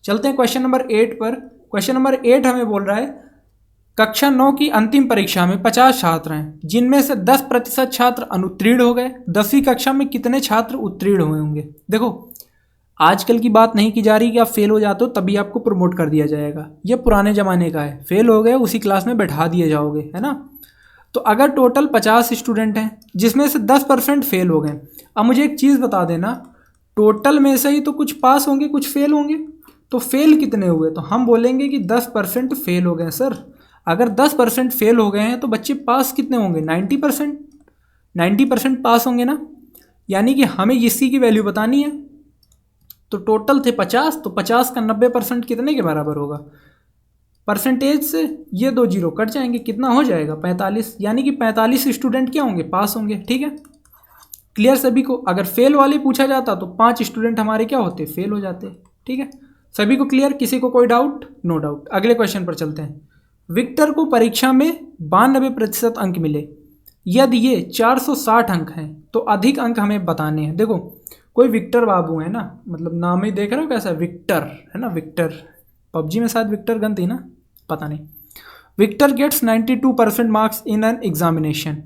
चलते हैं क्वेश्चन नंबर 8 पर। क्वेश्चन नंबर 8 हमें बोल रहा है कक्षा 9 की अंतिम परीक्षा में 50 छात्र हैं, जिनमें से 10% छात्र अनुत्तीर्ण हो गए। 10वीं कक्षा में कितने छात्र उत्तीर्ण हुए होंगे। देखो आजकल की बात नहीं की जा रही कि आप फेल हो जाते हो तभी आपको प्रमोट कर दिया जाएगा, ये पुराने ज़माने का है। फेल हो गए उसी क्लास में बैठा दिए जाओगे, है ना। तो अगर टोटल 50 स्टूडेंट हैं जिसमें से 10% फेल हो गए, अब मुझे एक चीज़ बता देना, टोटल में से ही तो कुछ पास होंगे कुछ फेल होंगे, तो फेल कितने हुए, तो हम बोलेंगे कि 10% फेल हो गए सर। अगर 10% फेल हो गए हैं तो बच्चे पास कितने होंगे, 90%। 90% पास होंगे ना, यानी कि हमें इसी की वैल्यू बतानी है। तो टोटल थे 50, तो 50 का 90% कितने के बराबर होगा, परसेंटेज से ये 2 जीरो कट जाएंगे, कितना हो जाएगा 45, यानी कि 45 स्टूडेंट क्या होंगे, पास होंगे। ठीक है, क्लियर सभी को। अगर फेल वाले पूछा जाता तो 5 स्टूडेंट हमारे क्या होते, फेल हो जाते। ठीक है, सभी को क्लियर, किसी को कोई डाउट, नो डाउट। अगले क्वेश्चन पर चलते हैं। विक्टर को परीक्षा में 92% अंक मिले, यदि ये 460 अंक हैं तो अधिक अंक हमें बताने हैं। देखो कोई विक्टर बाबू है ना, मतलब नाम ही देख रहे हो कैसा, विक्टर है ना, विक्टर, पबजी में शायद विक्टर गन थी ना, पता नहीं। Victor gets 92% marks in an examination,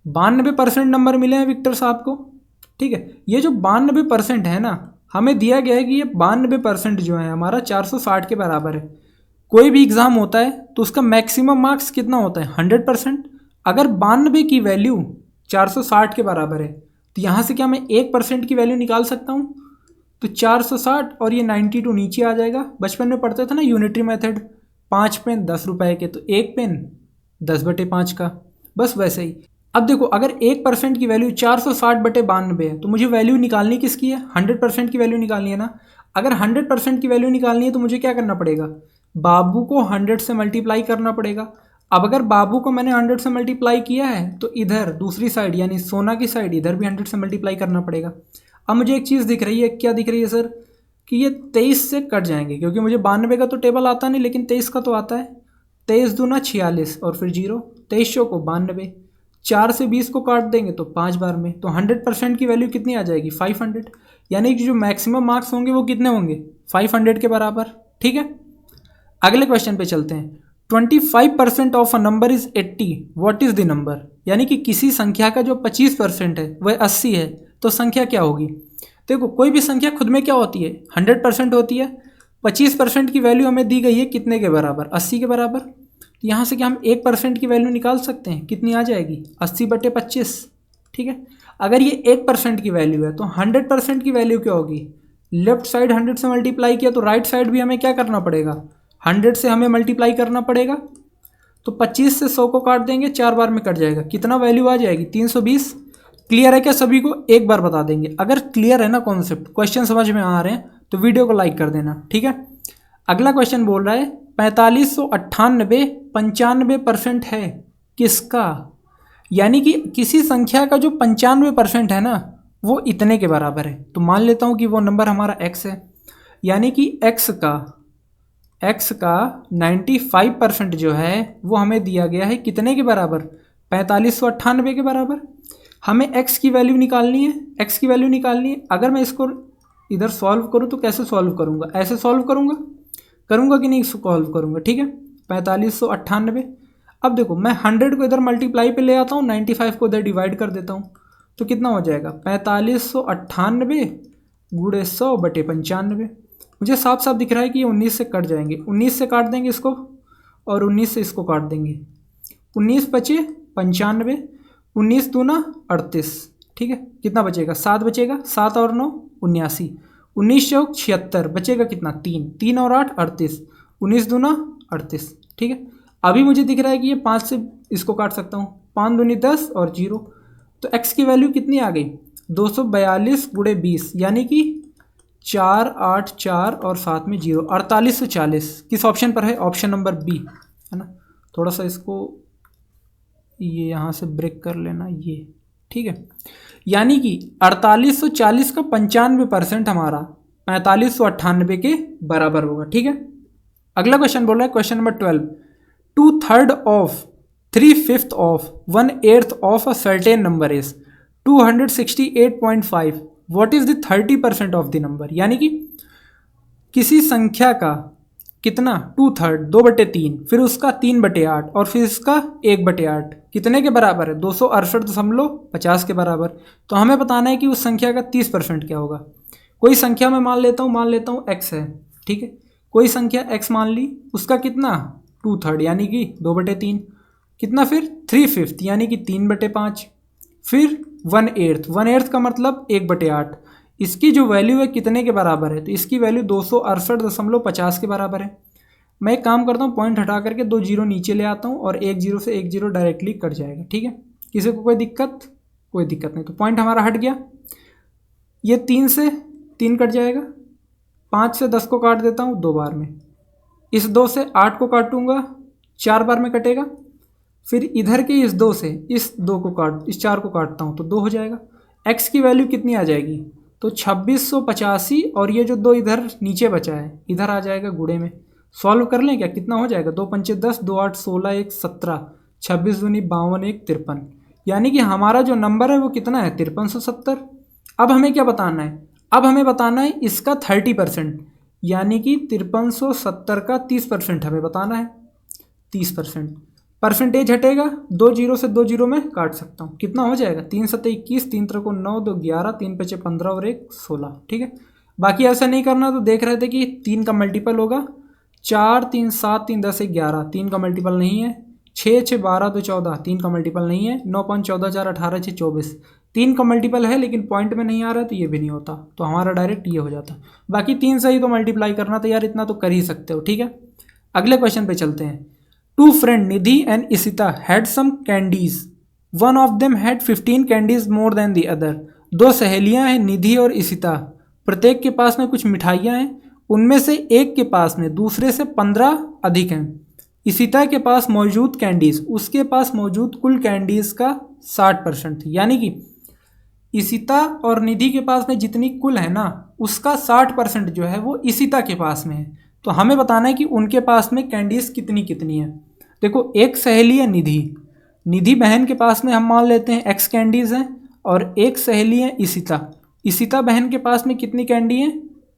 92% number मिले हैं विक्टर साहब को। ठीक है, ये जो 92% है ना, हमें दिया गया है कि ये 92% जो है हमारा 460 के बराबर है। कोई भी एग्ज़ाम होता है तो उसका मैक्सिमम मार्क्स कितना होता है, 100%। अगर 92 की वैल्यू 460 के बराबर है तो यहाँ से क्या मैं 1% की वैल्यू निकाल सकता हूँ, तो 460 और ये 92 नीचे आ जाएगा। बचपन में पढ़ते थे ना यूनिटरी मेथड, 5 पेन 10 रुपए के, तो 1 पेन 10/5 का, बस वैसे ही। अब देखो अगर 1% की वैल्यू 460/92 है तो मुझे वैल्यू निकालनी किसकी है, 100% की वैल्यू निकालनी है ना। अगर 100% की वैल्यू निकालनी है तो मुझे क्या करना पड़ेगा, बाबू को 100 से मल्टीप्लाई करना पड़ेगा। अब अगर बाबू को मैंने 100 से मल्टीप्लाई किया है तो इधर दूसरी साइड यानी सोना की साइड इधर भी 100 से मल्टीप्लाई करना पड़ेगा। अब मुझे एक चीज़ दिख रही है, क्या दिख रही है सर, कि ये 23 से कट जाएंगे, क्योंकि मुझे 92 का तो टेबल आता नहीं लेकिन 23 का तो आता है। 23 दूना 46 और फिर 0, 23 को 92, 4 से 20 को काट देंगे तो 5 बार में, तो 100% की वैल्यू कितनी आ जाएगी, 500। यानी कि जो मैक्सिमम मार्क्स होंगे वो कितने होंगे, 500 के बराबर। ठीक है, अगले क्वेश्चन पे चलते हैं। 25% of a number is 80, what is the number. यानी कि किसी संख्या का जो 25% है वह 80 है, तो संख्या क्या होगी। देखो कोई भी संख्या खुद में क्या होती है, 100% होती है। 25% की वैल्यू हमें दी गई है कितने के बराबर, 80 के बराबर। तो यहाँ से क्या हम 1% की वैल्यू निकाल सकते हैं, कितनी आ जाएगी, 80/25। ठीक है, अगर ये 1% की वैल्यू है तो 100% की वैल्यू क्या होगी, लेफ्ट साइड 100 से मल्टीप्लाई किया तो राइट साइड भी हमें क्या करना पड़ेगा, 100 से हमें मल्टीप्लाई करना पड़ेगा। तो 25 से 100 को काट देंगे, 4 बार में कट जाएगा, कितना वैल्यू आ जाएगी, 320। क्लियर है क्या सभी को, एक बार बता देंगे। अगर क्लियर है ना कॉन्सेप्ट, क्वेश्चन समझ में आ रहे हैं तो वीडियो को लाइक कर देना। ठीक है, अगला क्वेश्चन बोल रहा है 4598 95% है किसका। यानी कि किसी संख्या का जो 95% है ना वो इतने के बराबर है। तो मान लेता हूँ कि वो नंबर हमारा x है, यानी कि x का 95% जो है वो हमें दिया गया है कितने के बराबर, 4598 के बराबर। हमें x की वैल्यू निकालनी है। अगर मैं इसको इधर सॉल्व करूँ तो कैसे सॉल्व करूँगा, ऐसे सॉल्व करूँगा, करूँगा कि नहीं सॉल्व करूँगा, ठीक है। 4598। अब देखो मैं 100 को इधर मल्टीप्लाई पे ले आता हूँ, 95 को इधर डिवाइड कर देता हूँ, तो कितना हो जाएगा 4598 गुणे 100/95। मुझे साफ साफ दिख रहा है कि ये 19 से कट जाएंगे, 19 से काट देंगे इसको और 19 से इसको काट देंगे, 19 बचे 95, 19 दूना 38, ठीक है। कितना बचेगा 7 बचेगा, 7 और 9 79, 19 चौक 76, बचेगा कितना 3, 3 और 8 38, 19 दूना 38, ठीक है। अभी मुझे दिख रहा है कि ये 5 से इसको काट सकता हूँ, 5 दूनी 10 और 0, तो x की वैल्यू कितनी आ गई 242 गुणे 20, यानी कि 484 और साथ में 0, 4840। किस ऑप्शन पर है, ऑप्शन नंबर बी, है ना। थोड़ा सा इसको ये यहाँ से ब्रेक कर लेना, ये ठीक है। यानी कि 4840 का 95% हमारा 4598 के बराबर होगा, ठीक है। अगला क्वेश्चन बोल रहा है question number 12, 2/3 of 3/5 of 1/8 of a certain number is 268.5, what is the 30% of the number. यानी कि किसी संख्या का कितना 2/3 2/3, फिर उसका 3/8 और फिर इसका 1/8 कितने के बराबर है 268.50 के बराबर। तो हमें बताना है कि उस संख्या का 30% क्या होगा। कोई संख्या में मान लेता हूँ x है, ठीक है। कोई संख्या x मान ली, उसका कितना 2/3 यानी कि 2/3, कितना फिर 3/5 यानी कि 3/5, फिर 1/8 का मतलब 1/8। इसकी जो वैल्यू है कितने के बराबर है, तो इसकी वैल्यू 268.50 के बराबर है। मैं एक काम करता हूँ, पॉइंट हटा करके 2 जीरो नीचे ले आता हूँ और 1 जीरो से 1 जीरो डायरेक्टली कट जाएगा, ठीक है। किसी को कोई दिक्कत नहीं, तो पॉइंट हमारा हट गया। ये 3 से 3 कट जाएगा, 5 से 10 को काट देता हूँ 2 बार में, इस 2 से 8 को काटूंगा 4 बार में कटेगा, फिर इधर के इस 2 से इस 4 को काटता हूँ तो 2 हो जाएगा। x की वैल्यू कितनी आ जाएगी, तो 2685, और ये जो 2 इधर नीचे बचा है इधर आ जाएगा गुणे में। सॉल्व कर लें क्या, कितना हो जाएगा 2 पंचे 10, 2 8 16, 1 17, 26 दूनी 52, 1 53, यानी कि हमारा जो नंबर है वो कितना है 5370। अब हमें क्या बताना है, अब हमें बताना है इसका 30%, यानी कि 5370 का 30% हमें बताना है। 30% परसेंटेज हटेगा, 2 जीरो से 2 जीरो में काट सकता हूँ, कितना हो जाएगा 3 7 21, 3 3 को 9, 2 11, 3 5 15 और 1 16, ठीक है। बाकी ऐसा नहीं करना, तो देख रहे थे कि 3 का मल्टीपल होगा, 4 3 7 3 10 11, 3 का मल्टीपल नहीं है, 6 6 12 2 14, 3 का मल्टीपल नहीं है, 9 5 14 4 18 6 24, 3 का मल्टीपल है लेकिन पॉइंट में नहीं आ रहा, तो ये भी नहीं होता, तो हमारा डायरेक्ट ये हो जाता। बाकी 3 से ही तो मल्टीप्लाई करना, तो यार इतना तो कर ही सकते हो, ठीक है। अगले क्वेश्चन पे चलते हैं। 2 friends Nidhi and Isita had some candies. One of them had 15 candies more than the other. 2 सहेलियां हैं निधि और इसिता, प्रत्येक के पास में कुछ मिठाइयां हैं, उनमें से एक के पास में दूसरे से 15 अधिक हैं। इसिता के पास मौजूद कैंडीज उसके पास मौजूद कुल कैंडीज का 60% थी, यानी कि इसिता और निधि के पास में जितनी कुल है ना, उसका 60% जो है वो इसिता के पास में है। तो हमें बताना है कि उनके पास में कैंडीज कितनी है। देखो एक सहेली है निधि बहन के पास में हम मान लेते हैं x कैंडीज हैं, और एक सहेली है इसिता बहन के पास में कितनी कैंडी है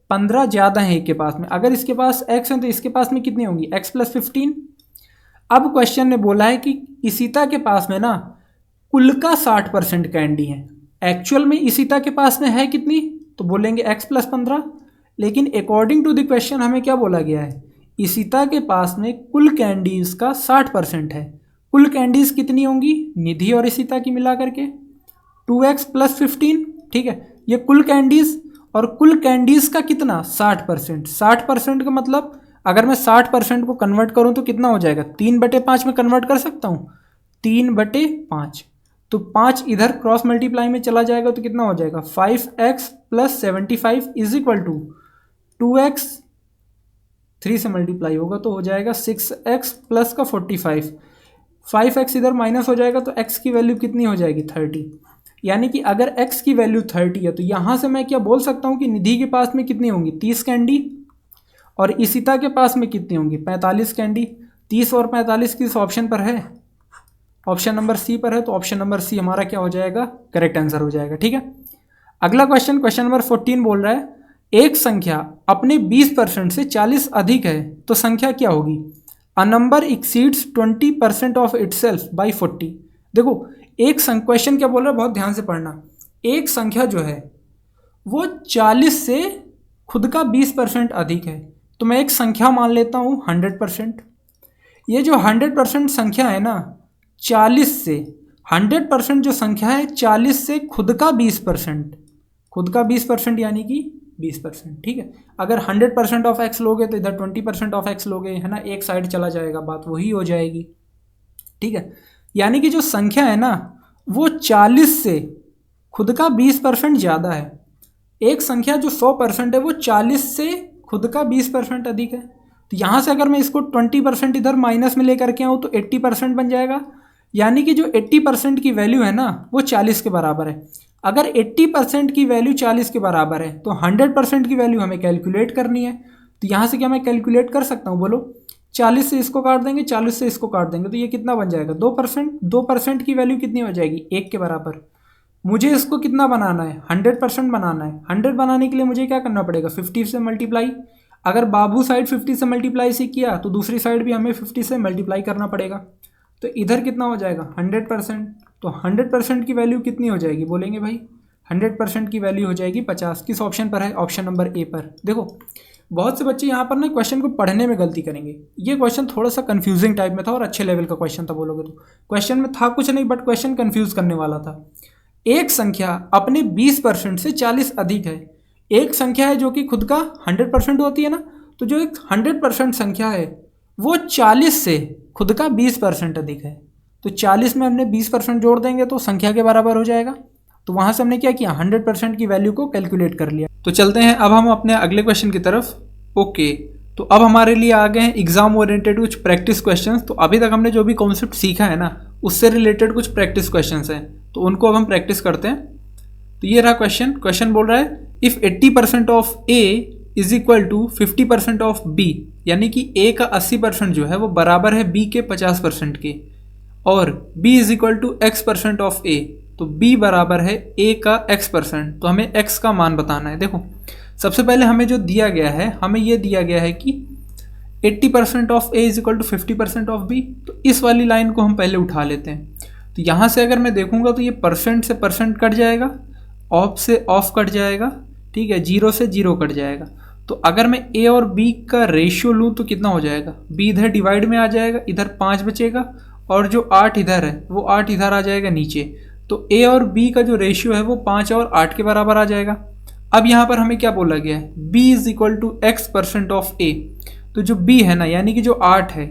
15 ज़्यादा है एक के पास में। अगर इसके पास x है तो इसके पास में कितनी होंगी x + 15। अब क्वेश्चन ने बोला है कि इसिता के पास में ना कुल का 60% कैंडी है, एक्चुअल में इसिता के पास में है कितनी, तो बोलेंगे x + 15, लेकिन अकॉर्डिंग टू द क्वेश्चन हमें क्या बोला गया है, इसिता के पास में कुल कैंडीज का 60% है। कुल कैंडीज कितनी होंगी निधि और इसिता की मिला करके 2x + 15, ठीक है। ये कुल कैंडीज, और कुल कैंडीज का कितना 60%। 60% का मतलब अगर मैं 60% को कन्वर्ट करूं तो कितना हो जाएगा 3/5 में कन्वर्ट कर सकता हूं, 3/5, तो 5 इधर क्रॉस मल्टीप्लाई में चला जाएगा तो कितना हो जाएगा 5x + 75 = 2x, 3 से मल्टीप्लाई होगा तो हो जाएगा 6x + का 45, 5x इधर माइनस हो जाएगा तो x की वैल्यू कितनी हो जाएगी 30। यानी कि अगर x की वैल्यू 30 है तो यहाँ से मैं क्या बोल सकता हूँ कि निधि के पास में कितनी होंगी 30 कैंडी, और इसिता के पास में कितनी होंगी 45 कैंडी। 30 और 45 किस ऑप्शन पर है, ऑप्शन नंबर सी पर है, तो ऑप्शन नंबर सी हमारा क्या हो जाएगा करेक्ट आंसर हो जाएगा, ठीक है। अगला क्वेश्चन नंबर 14 बोल रहा है एक संख्या अपने 20% से 40 अधिक है तो संख्या क्या होगी? A number exceeds 20% of itself by 40। देखो एक क्वेश्चन क्या बोल रहा है, बहुत ध्यान से पढ़ना। एक संख्या जो है वो 40 से खुद का 20% अधिक है, तो मैं एक संख्या मान लेता हूँ 100%। ये जो 100% संख्या है ना, 40 से 100% जो संख्या है 40 से खुद का 20%, खुद का 20% यानी कि 20%, ठीक है। अगर 100% ऑफ एक्स लोगे तो इधर 20% ऑफ एक्स लोगे, है ना, एक साइड चला जाएगा, बात वही हो जाएगी, ठीक है। यानी कि जो संख्या है ना वो 40 से खुद का 20% ज़्यादा है। एक संख्या जो 100% है वो 40 से खुद का 20% अधिक है। तो यहाँ से अगर मैं इसको 20% इधर माइनस में लेकर के आऊँ तो 80% बन जाएगा। यानी कि जो 80% की वैल्यू है ना वो 40 के बराबर है। अगर 80% की वैल्यू 40 के बराबर है तो 100% की वैल्यू हमें कैलकुलेट करनी है। तो यहाँ से क्या मैं कैलकुलेट कर सकता हूँ, बोलो? 40 से इसको काट देंगे, 40 से इसको काट देंगे, तो ये कितना बन जाएगा? 2%। 2% की वैल्यू कितनी हो जाएगी? 1 के बराबर। मुझे इसको कितना बनाना है? 100% बनाना है। 100 बनाने के लिए मुझे क्या करना पड़ेगा? 50 से मल्टीप्लाई। अगर बाबू साइड 50 से मल्टीप्लाई से किया तो दूसरी साइड भी हमें 50 से मल्टीप्लाई करना पड़ेगा। तो इधर कितना हो जाएगा? 100%। तो 100% की वैल्यू कितनी हो जाएगी बोलेंगे भाई? 100% की वैल्यू हो जाएगी 50। किस ऑप्शन पर है? ऑप्शन नंबर ए पर। देखो बहुत से बच्चे यहाँ पर ना क्वेश्चन को पढ़ने में गलती करेंगे। ये क्वेश्चन थोड़ा सा कंफ्यूजिंग टाइप में था और अच्छे लेवल का क्वेश्चन था बोलोगे तो। क्वेश्चन में था कुछ नहीं बट क्वेश्चन कंफ्यूज करने वाला था। एक संख्या अपने 20% से 40 अधिक है। एक संख्या है जो कि खुद का 100% होती है ना, तो जो एक 100% संख्या है वो 40 से खुद का 20% अधिक है। तो 40 में हमने 20% जोड़ देंगे तो संख्या के बराबर हो जाएगा। तो वहाँ से हमने क्या किया? 100% की वैल्यू को कैलकुलेट कर लिया। तो चलते हैं अब हम अपने अगले क्वेश्चन की तरफ। ओके, तो अब हमारे लिए आ गए हैं एग्जाम ओरिएंटेड कुछ प्रैक्टिस क्वेश्चंस। तो अभी तक हमने जो भी कॉन्सेप्ट सीखा है ना उससे रिलेटेड कुछ प्रैक्टिस क्वेश्चंस हैं, तो उनको अब हम प्रैक्टिस करते हैं। तो ये रहा क्वेश्चन। क्वेश्चन बोल रहा है if 80% of A is equal to 50% of B, यानी कि ए का 80% जो है वो बराबर है बी के 50% के, और B is equal to x% of A, तो b बराबर है a का x%। तो हमें x का मान बताना है। देखो सबसे पहले हमें जो दिया गया है, हमें ये दिया गया है कि 80% of a is equal to 50% of b। तो इस वाली लाइन को हम पहले उठा लेते हैं। तो यहाँ से अगर मैं देखूंगा तो ये परसेंट से परसेंट कट जाएगा, ऑफ से ऑफ कट जाएगा, ठीक है, 0 से 0 कट जाएगा। तो अगर मैं a और b का रेशियो लूँ तो कितना हो जाएगा? b इधर डिवाइड में आ जाएगा, इधर 5 बचेगा, और जो 8 इधर है वो 8 इधर आ जाएगा नीचे। तो a और b का जो रेशियो है वो 5 और 8 के बराबर आ जाएगा। अब यहाँ पर हमें क्या बोला गया है? b is equal to x% of a। तो जो b है ना, यानी कि जो 8 है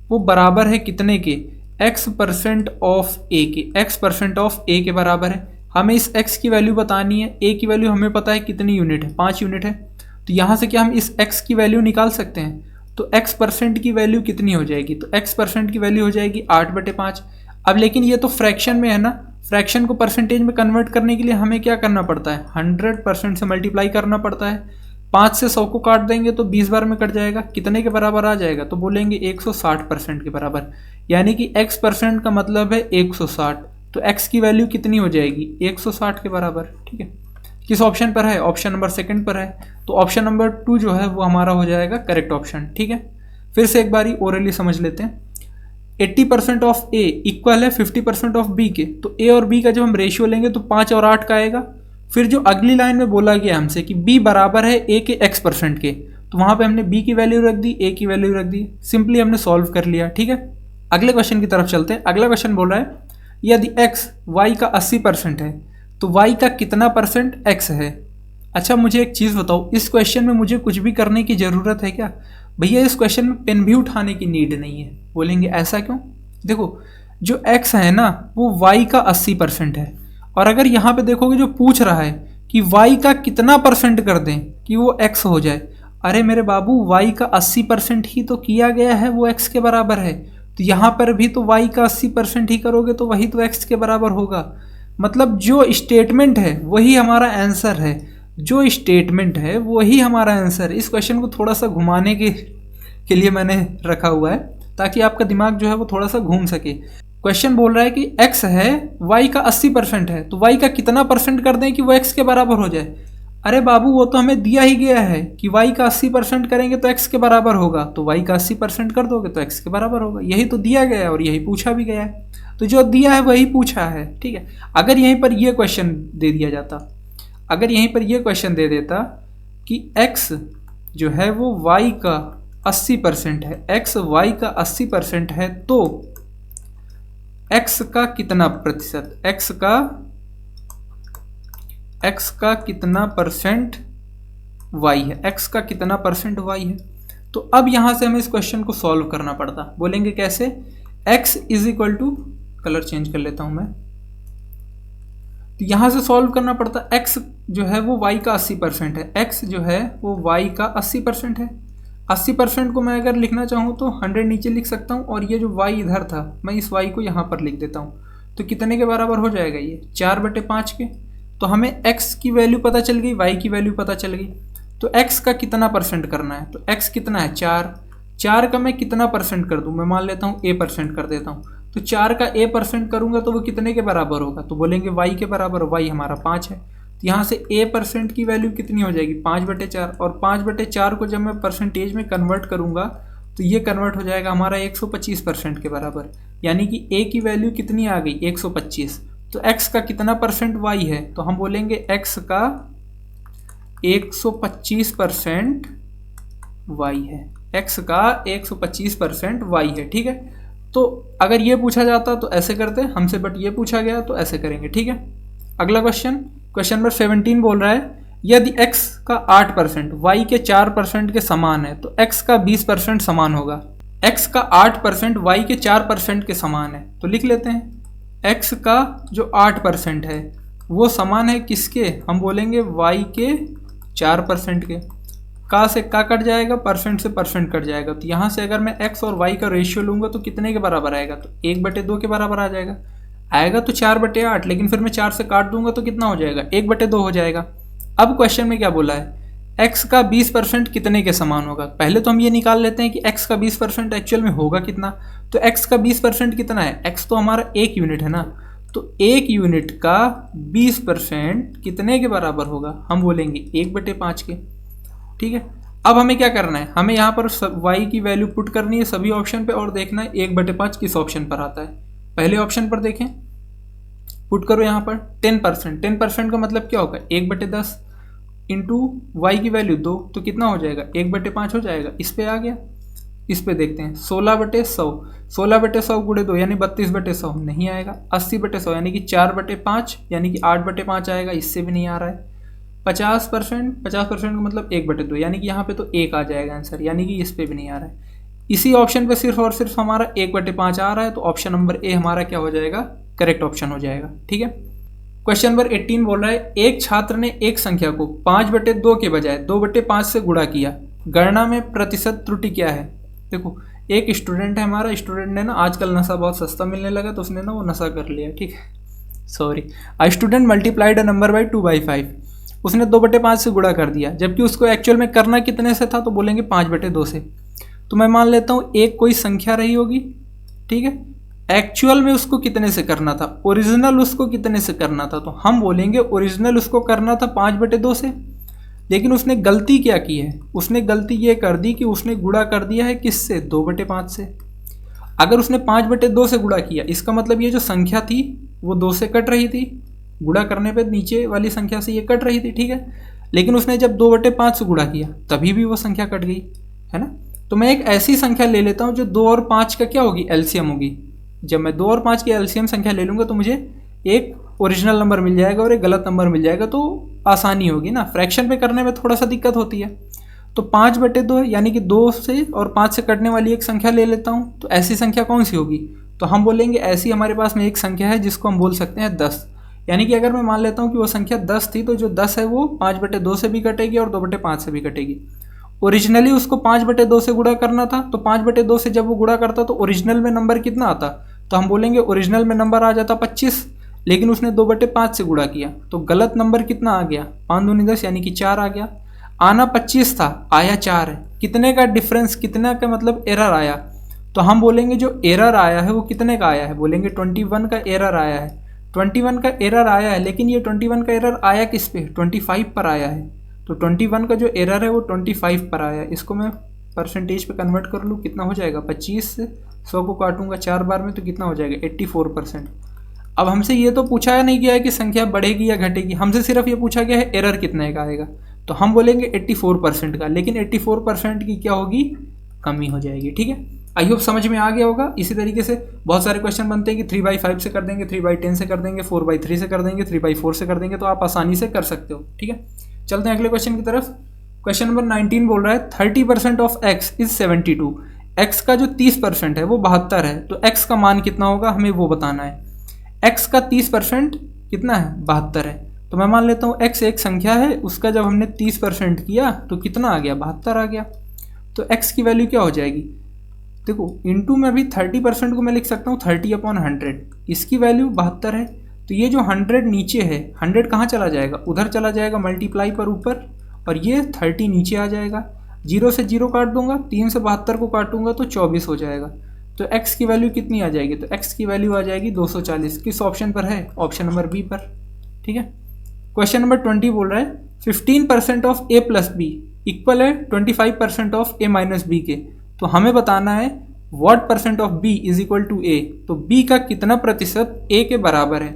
वो बराबर है कितने के? x% ऑफ a के। x% ऑफ a के बराबर है। हमें इस x की वैल्यू बतानी है। a की वैल्यू हमें पता है कितनी यूनिट है? 5 यूनिट है। तो यहाँ से क्या हम इस x की वैल्यू निकाल सकते हैं? तो x% की वैल्यू कितनी हो जाएगी? तो x% की वैल्यू हो जाएगी 8/5। अब लेकिन ये तो फ्रैक्शन में है ना, फ्रैक्शन को परसेंटेज में कन्वर्ट करने के लिए हमें क्या करना पड़ता है? 100% से मल्टीप्लाई करना पड़ता है। 5 से 100 को काट देंगे तो 20 बार में कट जाएगा। कितने के बराबर आ जाएगा? तो बोलेंगे 160% के बराबर। यानी कि x% का मतलब है 160। तो x की वैल्यू कितनी हो जाएगी? 160 के बराबर, ठीक है। किस ऑप्शन पर है? ऑप्शन नंबर 2 पर है। तो ऑप्शन नंबर 2 जो है वो हमारा हो जाएगा करेक्ट ऑप्शन, ठीक है। फिर से एक बारी ओरली समझ लेते हैं। 80% ऑफ ए इक्वल है 50% ऑफ बी के। तो ए और बी का जब हम रेशियो लेंगे तो 5 और 8 का आएगा। फिर जो अगली लाइन में बोला गया हमसे कि बी बराबर है ए के x% के, तो वहाँ पे हमने बी की वैल्यू रख दी, ए की वैल्यू रख दी, सिंपली हमने सॉल्व कर लिया, ठीक है। अगले क्वेश्चन की तरफ चलते हैं। अगला क्वेश्चन बोल रहा है यदि x y का 80% है तो y का कितना परसेंट x है? अच्छा मुझे एक चीज़ बताओ, इस क्वेश्चन में मुझे कुछ भी करने की ज़रूरत है क्या? भैया इस क्वेश्चन में पेन भी उठाने की नीड नहीं है। बोलेंगे ऐसा क्यों? देखो जो x है ना वो y का 80% है, और अगर यहाँ पे देखोगे जो पूछ रहा है कि y का कितना परसेंट कर दें कि वो x हो जाए। अरे मेरे बाबू y का 80% ही तो किया गया है, वो x के बराबर है। तो यहाँ पर भी तो y का 80% ही करोगे तो वही तो x के बराबर होगा। मतलब जो स्टेटमेंट है वही हमारा आंसर है, जो स्टेटमेंट है वही हमारा आंसर है। इस क्वेश्चन को थोड़ा सा घुमाने के लिए मैंने रखा हुआ है ताकि आपका दिमाग जो है वो थोड़ा सा घूम सके। क्वेश्चन बोल रहा है कि x है, y का 80% है, तो y का कितना परसेंट कर दें कि वो x के बराबर हो जाए। अरे बाबू वो तो हमें दिया ही गया है कि y का 80% करेंगे तो x के बराबर होगा, तो y का 80% कर दोगे तो x के बराबर होगा। यही तो दिया गया है और यही पूछा भी गया है, तो जो दिया है वही पूछा है। ठीक है, अगर यहीं पर ये क्वेश्चन दे दिया जाता, अगर यहीं पर ये क्वेश्चन दे देता कि x जो है वो y का 80% है, x y का 80% है, तो x का कितना प्रतिशत, x का कितना परसेंट y है, x का कितना परसेंट y है। तो अब यहां से हमें इस क्वेश्चन को सॉल्व करना पड़ता। बोलेंगे कैसे, x is equal to, colour change कर लेता हूं मैं, तो यहां से सॉल्व करना पड़ता। x जो है वो y का 80% है, x जो है वो y का 80% है। 80% को मैं अगर लिखना चाहूँ तो 100 नीचे लिख सकता हूँ, और ये जो y इधर था मैं इस y को यहाँ पर लिख देता हूँ। तो कितने के बराबर हो जाएगा ये, 4/5 के। तो हमें x की वैल्यू पता चल गई, y की वैल्यू पता चल गई। तो x का कितना परसेंट करना है, तो x कितना है 4 का मैं कितना परसेंट कर दूँ, मैं मान लेता हूँ a% कर देता हूँ। तो 4 का a% करूँगा तो वो कितने के बराबर होगा, तो बोलेंगे y के बराबर, y हमारा 5 है। तो यहाँ से a% की वैल्यू कितनी हो जाएगी, 5/4, और 5/4 को जब मैं परसेंटेज में कन्वर्ट करूँगा तो ये कन्वर्ट हो जाएगा हमारा 125% के बराबर, यानी कि a की वैल्यू कितनी आ गई 125। तो x का कितना परसेंट y है, तो हम बोलेंगे x का 125% y है, x का 125% y है। ठीक है, तो अगर ये पूछा जाता तो ऐसे करते हमसे, बट ये पूछा गया तो ऐसे करेंगे। ठीक है, अगला क्वेश्चन नंबर 17 बोल रहा है यदि x का 8% y के 4% के समान है तो x का 20% समान होगा। x का 8% y के 4% के समान है, तो लिख लेते हैं x का जो 8% है वो समान है किसके, हम बोलेंगे y के 4% के। का से का कट जाएगा, परसेंट से परसेंट कट जाएगा। तो यहाँ से अगर मैं x और y का रेशियो लूँगा तो कितने के बराबर आएगा, तो 1/2 के बराबर आ जाएगा। आएगा तो 4/8, लेकिन फिर मैं 4 से काट दूंगा तो कितना हो जाएगा, 1/2 हो जाएगा। अब क्वेश्चन में क्या बोला है, x का 20% कितने के समान होगा। पहले तो हम ये निकाल लेते हैं कि x का 20% एक्चुअल में होगा कितना। तो x का 20% कितना है, x तो हमारा 1 यूनिट है ना, तो 1 यूनिट का 20% कितने के बराबर होगा, हम बोलेंगे 1/5 के। ठीक है, अब हमें क्या करना है, हमें यहाँ पर y की वैल्यू पुट करनी है सभी ऑप्शन पे और देखना है 1/5 किस ऑप्शन पर आता है। पहले ऑप्शन पर देखें, पुट करो यहाँ पर 10% का मतलब क्या होगा 1/10 इंटू वाई की वैल्यू 2, तो कितना हो जाएगा 1/5 हो जाएगा। इस पे आ गया, इस पे देखते हैं 16/100, 16/100 गुणे 2 यानी 32/100 नहीं आएगा। 80/100 यानी कि 4/5 यानी कि 8/5 आएगा, इससे भी नहीं आ रहा है। 50% का मतलब 1/2 यानी कि यहाँ पे तो 1 आ जाएगा आंसर, यानी कि इस पे भी नहीं आ रहा है। इसी ऑप्शन पे सिर्फ और सिर्फ हमारा 1/5 आ रहा है, तो ऑप्शन नंबर ए हमारा क्या हो जाएगा, करेक्ट ऑप्शन हो जाएगा। ठीक है, क्वेश्चन नंबर 18 बोल रहा है एक छात्र ने एक संख्या को 5/2 के बजाय 2/5 से गुणा किया, गणना में प्रतिशत त्रुटि क्या है। देखो एक स्टूडेंट है हमारा, स्टूडेंट ने ना आजकल नशा बहुत सस्ता मिलने लगा तो उसने ना वो नशा कर लिया। ठीक है, sorry, a student multiplied a number by 2/5, उसने 2/5 से गुणा कर दिया, जबकि उसको एक्चुअल में करना कितने से था, तो बोलेंगे 5/2 से। तो मैं मान लेता हूँ एक कोई संख्या रही होगी, ठीक है, एक्चुअल में उसको कितने से करना था, ओरिजिनल उसको कितने से करना था, तो हम बोलेंगे ओरिजिनल उसको करना था 5/2 से। लेकिन उसने गलती क्या की है, उसने गलती ये कर दी कि उसने गुणा कर दिया है किससे, 2/5 से। अगर उसने 5/2 से गुणा किया, इसका मतलब ये जो संख्या थी वो 2 से कट रही थी, गुणा करने पे नीचे वाली संख्या से ये कट रही थी, ठीक है। लेकिन उसने जब 2/5 से गुणा किया तभी भी वो संख्या कट गई, है ना। तो मैं एक ऐसी संख्या ले लेता हूँ जो 2 और 5 का क्या होगी, एलसीएम होगी। जब मैं 2 और 5 की एलसीएम संख्या ले लूँगा तो मुझे एक ओरिजिनल नंबर मिल जाएगा और एक गलत नंबर मिल जाएगा, तो आसानी होगी ना। फ्रैक्शन पे करने में थोड़ा सा दिक्कत होती है। तो 5/2 यानी कि 2 से और 5 से कटने वाली एक संख्या ले लेता हूँ, तो ऐसी संख्या कौन सी होगी, तो हम बोलेंगे ऐसी हमारे पास में एक संख्या है जिसको हम बोल सकते हैं 10। यानी कि अगर मैं मान लेता हूँ कि वो संख्या 10 थी, तो जो 10 है वो 5/2 से भी कटेगी और 2/5 से भी कटेगी। ओरिजिनली उसको 5/2 से गुणा करना था, तो 5/2 से जब वो गुणा करता तो ओरिजिनल में नंबर कितना आता, तो हम बोलेंगे ओरिजिनल में नंबर आ जाता 25, लेकिन उसने 2/5 से गुणा किया तो गलत नंबर कितना आ गया, 5 दूनी 10 यानी कि 4 आ गया। आना 25 था, आया 4 है। कितने का डिफरेंस, कितना का मतलब एरर आया, तो हम बोलेंगे जो एरर आया है वो कितने का आया है, बोलेंगे 21 का एरर आया है। 21 का एरर आया है, लेकिन ये 21 का एरर आया किस पे, 25 पर आया है। तो 21 का जो एरर है वो 25 पर आया है। इसको मैं परसेंटेज पे कन्वर्ट कर लूँ, कितना हो जाएगा, 25 से 100 को काटूंगा 4 बार में तो कितना हो जाएगा, 84%। अब हमसे ये तो पूछा नहीं गया है कि संख्या बढ़ेगी या घटेगी, हमसे सिर्फ ये पूछा गया है एरर कितने का आएगा। तो हम बोलेंगे 84% का, लेकिन 84% की क्या होगी, कमी हो जाएगी। ठीक है, आई होप समझ में आ गया होगा। इसी तरीके से बहुत सारे क्वेश्चन बनते हैं कि 3/5 से कर देंगे, 3/10 से कर देंगे, 4/3 से कर देंगे, 3/4 से कर देंगे, तो आप आसानी से कर सकते हो। ठीक है, चलते हैं अगले क्वेश्चन की तरफ। क्वेश्चन नंबर 19 बोल रहा है 30% ऑफ x इज 72। x का जो 30% है वो 72 है, तो x का मान कितना होगा हमें वो बताना है। x का 30% कितना है, 72 है। तो मैं मान लेता हूँ x एक संख्या है, उसका जब हमने 30% किया तो कितना आ गया, 72 आ गया। तो x की वैल्यू क्या हो जाएगी, देखो इंटू में अभी 30% को मैं लिख सकता हूँ 30/100, इसकी वैल्यू 72 है। तो ये जो 100 नीचे है, 100 कहाँ चला जाएगा, उधर चला जाएगा मल्टीप्लाई पर ऊपर, और ये 30 नीचे आ जाएगा। 0 से 0 काट दूंगा, 3 से 72 को काटूंगा तो 24 हो जाएगा। तो x की वैल्यू कितनी आ जाएगी, तो x की वैल्यू आ जाएगी 240। किस ऑप्शन पर है, ऑप्शन नंबर बी पर। ठीक है, क्वेश्चन नंबर 20 बोल रहा है 15% of a plus B equal है 25% ऑफ a माइनस बी के। तो हमें बताना है what percent of b is equal to a। तो b का कितना प्रतिशत a के बराबर है।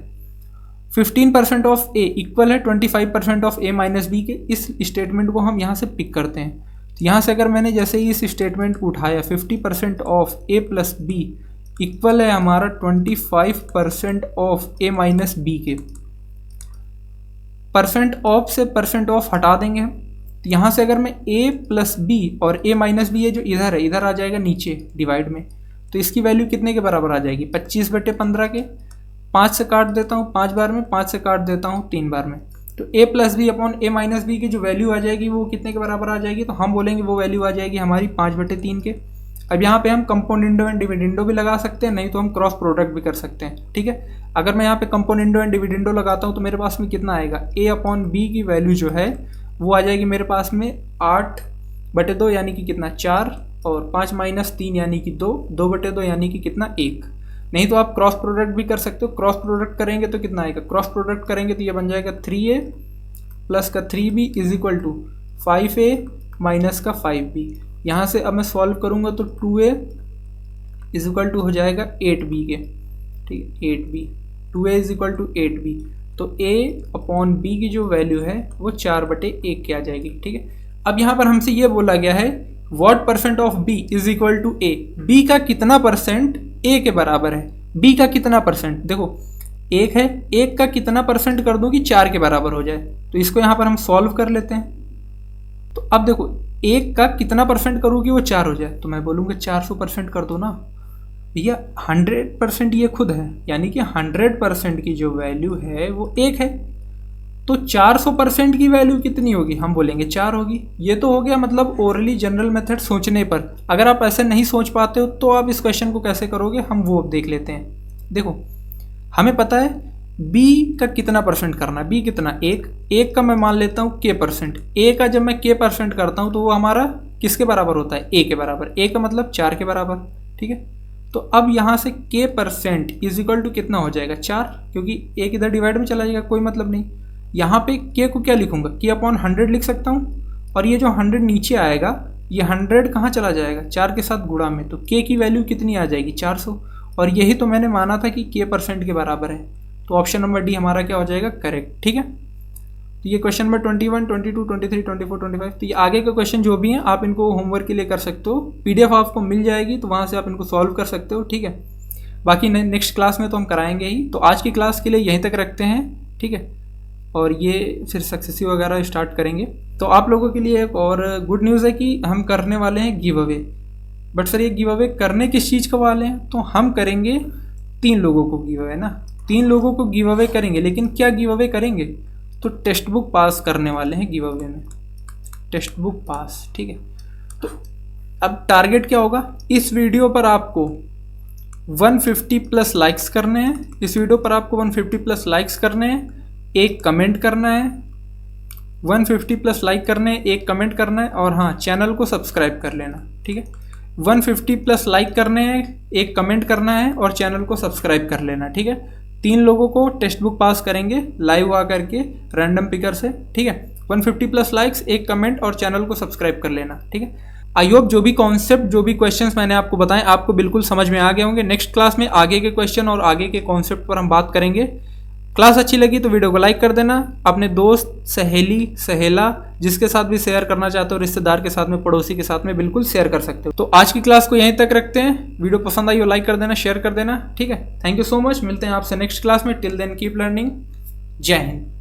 15% ऑफ a इक्वल है 25% ऑफ a माइनस बी के। इस स्टेटमेंट को हम यहाँ से पिक करते हैं। तो यहाँ से अगर मैंने जैसे ही इस स्टेटमेंट को उठाया 50% of a plus B equal है हमारा 25% ऑफ a माइनस बी के। परसेंट ऑफ से परसेंट ऑफ हटा देंगे हम। तो यहाँ से अगर मैं a प्लस बी और a माइनस बी है जो इधर है, इधर आ जाएगा नीचे डिवाइड में, तो इसकी वैल्यू कितने के बराबर आ जाएगी, 25/15 के। 5 से काट देता हूँ 5 बार में, 5 से काट देता हूँ 3 बार में। तो a plus B upon a minus B की जो वैल्यू आ जाएगी वो कितने के बराबर आ जाएगी, तो हम बोलेंगे वो वैल्यू आ जाएगी हमारी 5/3 के। अब यहाँ पे हम कंपोनेंडो एंड डिविडेंडो भी लगा सकते हैं, नहीं तो हम क्रॉस प्रोडक्ट भी कर सकते हैं। ठीक है, अगर मैं यहाँ पे कंपोनेंडो एंड डिविडेंडो लगाता हूँ तो मेरे पास में कितना आएगा, a अपॉन बी की वैल्यू जो है वो आ जाएगी मेरे पास में 8/2 यानी कि कितना 4, और 5 माइनस 3 यानी कि 2, 2/2 यानी कि कितना 1। नहीं तो आप क्रॉस प्रोडक्ट भी कर सकते हो। क्रॉस प्रोडक्ट करेंगे तो कितना आएगा, क्रॉस प्रोडक्ट करेंगे तो ये बन जाएगा 3a प्लस का 3b is equal to 5a minus का 5b। यहाँ से अब मैं सॉल्व करूँगा तो 2a इज इक्वल टू हो जाएगा 8b के। ठीक है, 8b, 2a is equal to 8b। तो a अपॉन b की जो वैल्यू है वो 4/1 की आ जाएगी। ठीक है, अब यहाँ पर हमसे ये बोला गया है what percent of b is equal to a। b का कितना परसेंट a के बराबर है, b का कितना परसेंट, देखो 1 है, 1 का कितना परसेंट कर दूं कि 4 के बराबर हो जाए। तो इसको यहाँ पर हम सॉल्व कर लेते हैं। तो अब देखो 1 का कितना परसेंट करूँ कि वो 4 हो जाए, तो मैं बोलूँगा 400% कर दो ना भैया। 100% ये खुद है, यानी कि 100% की जो वैल्यू है वो 1 है। तो 400% की वैल्यू कितनी होगी, हम बोलेंगे 4 होगी। ये तो हो गया मतलब ओरली जनरल मेथड सोचने पर। अगर आप ऐसे नहीं सोच पाते हो तो आप इस क्वेश्चन को कैसे करोगे, हम वो देख लेते हैं। देखो हमें पता है b का कितना परसेंट करना है, b कितना 1 का मैं मान लेता हूँ k परसेंट। a का जब मैं k परसेंट करता हूँ तो वो हमारा किसके बराबर होता है, a के बराबर। a का मतलब 4 के बराबर। ठीक है, तो अब यहाँ से k percent is equal to कितना हो जाएगा 4, क्योंकि a किधर डिवाइड में चला जाएगा, कोई मतलब नहीं। यहाँ पे k को क्या लिखूंगा, k अपॉन 100 लिख सकता हूँ, और ये जो 100 नीचे आएगा ये 100 कहाँ चला जाएगा, 4 के साथ गुणा में। तो k की वैल्यू कितनी आ जाएगी 400, और यही तो मैंने माना था कि k परसेंट के बराबर है। तो ऑप्शन नंबर डी हमारा क्या हो जाएगा, करेक्ट। ठीक है, तो ये क्वेश्चन नंबर 21, 22, 23, 24, 25। तो ये आगे के क्वेश्चन जो भी हैं आप इनको होमवर्क के लिए कर सकते हो, पीडीएफ आपको मिल जाएगी तो वहाँ से आप इनको सॉल्व कर सकते हो। ठीक है, बाकी नेक्स्ट क्लास में तो हम कराएंगे ही। तो आज की क्लास के लिए यहीं तक रखते हैं। ठीक है, और ये फिर सक्सेसिव वगैरह स्टार्ट करेंगे। तो आप लोगों के लिए एक और गुड न्यूज़ है कि हम करने वाले हैं गिव अवे। बट सर ये गिव अवे करने किस चीज़ का वाले हैं, तो हम करेंगे 3 लोगों को गिव अवे ना, 3 लोगों को गिव अवे करेंगे। लेकिन क्या गिव अवे करेंगे, तो टेक्स्ट बुक पास करने वाले हैं गिव अवे में, टेक्स्ट बुक पास। ठीक है, तो अब टारगेट क्या होगा, इस वीडियो पर आपको 150 प्लस लाइक्स करने हैं। इस वीडियो पर आपको 150 प्लस लाइक्स करने हैं, एक कमेंट करना है, 150 प्लस लाइक करने हैं, एक कमेंट करना है, और हाँ चैनल को सब्सक्राइब कर लेना। ठीक है, 150 प्लस लाइक करने हैं, एक कमेंट करना है और चैनल को सब्सक्राइब कर लेना। ठीक है, 3 लोगों को टेक्स्ट बुक पास करेंगे लाइव आकर के रैंडम पिकर से, ठीक है। 150 प्लस लाइक्स, एक कमेंट और चैनल को सब्सक्राइब कर लेना, ठीक है। आई होप जो भी कॉन्सेप्ट, जो भी क्वेश्चंस मैंने आपको बताए आपको बिल्कुल समझ में आ गए होंगे। नेक्स्ट क्लास में आगे के क्वेश्चन और आगे के कॉन्सेप्ट पर हम बात करेंगे। क्लास अच्छी लगी तो वीडियो को लाइक कर देना, अपने दोस्त, सहेली, सहेला जिसके साथ भी शेयर करना चाहते हो, रिश्तेदार के साथ में, पड़ोसी के साथ में बिल्कुल शेयर कर सकते हो। तो आज की क्लास को यहीं तक रखते हैं। वीडियो पसंद आई हो लाइक कर देना, शेयर कर देना, ठीक है। थैंक यू सो मच, मिलते हैं आपसे नेक्स्ट क्लास में। Till then keep learning. जय हिंद।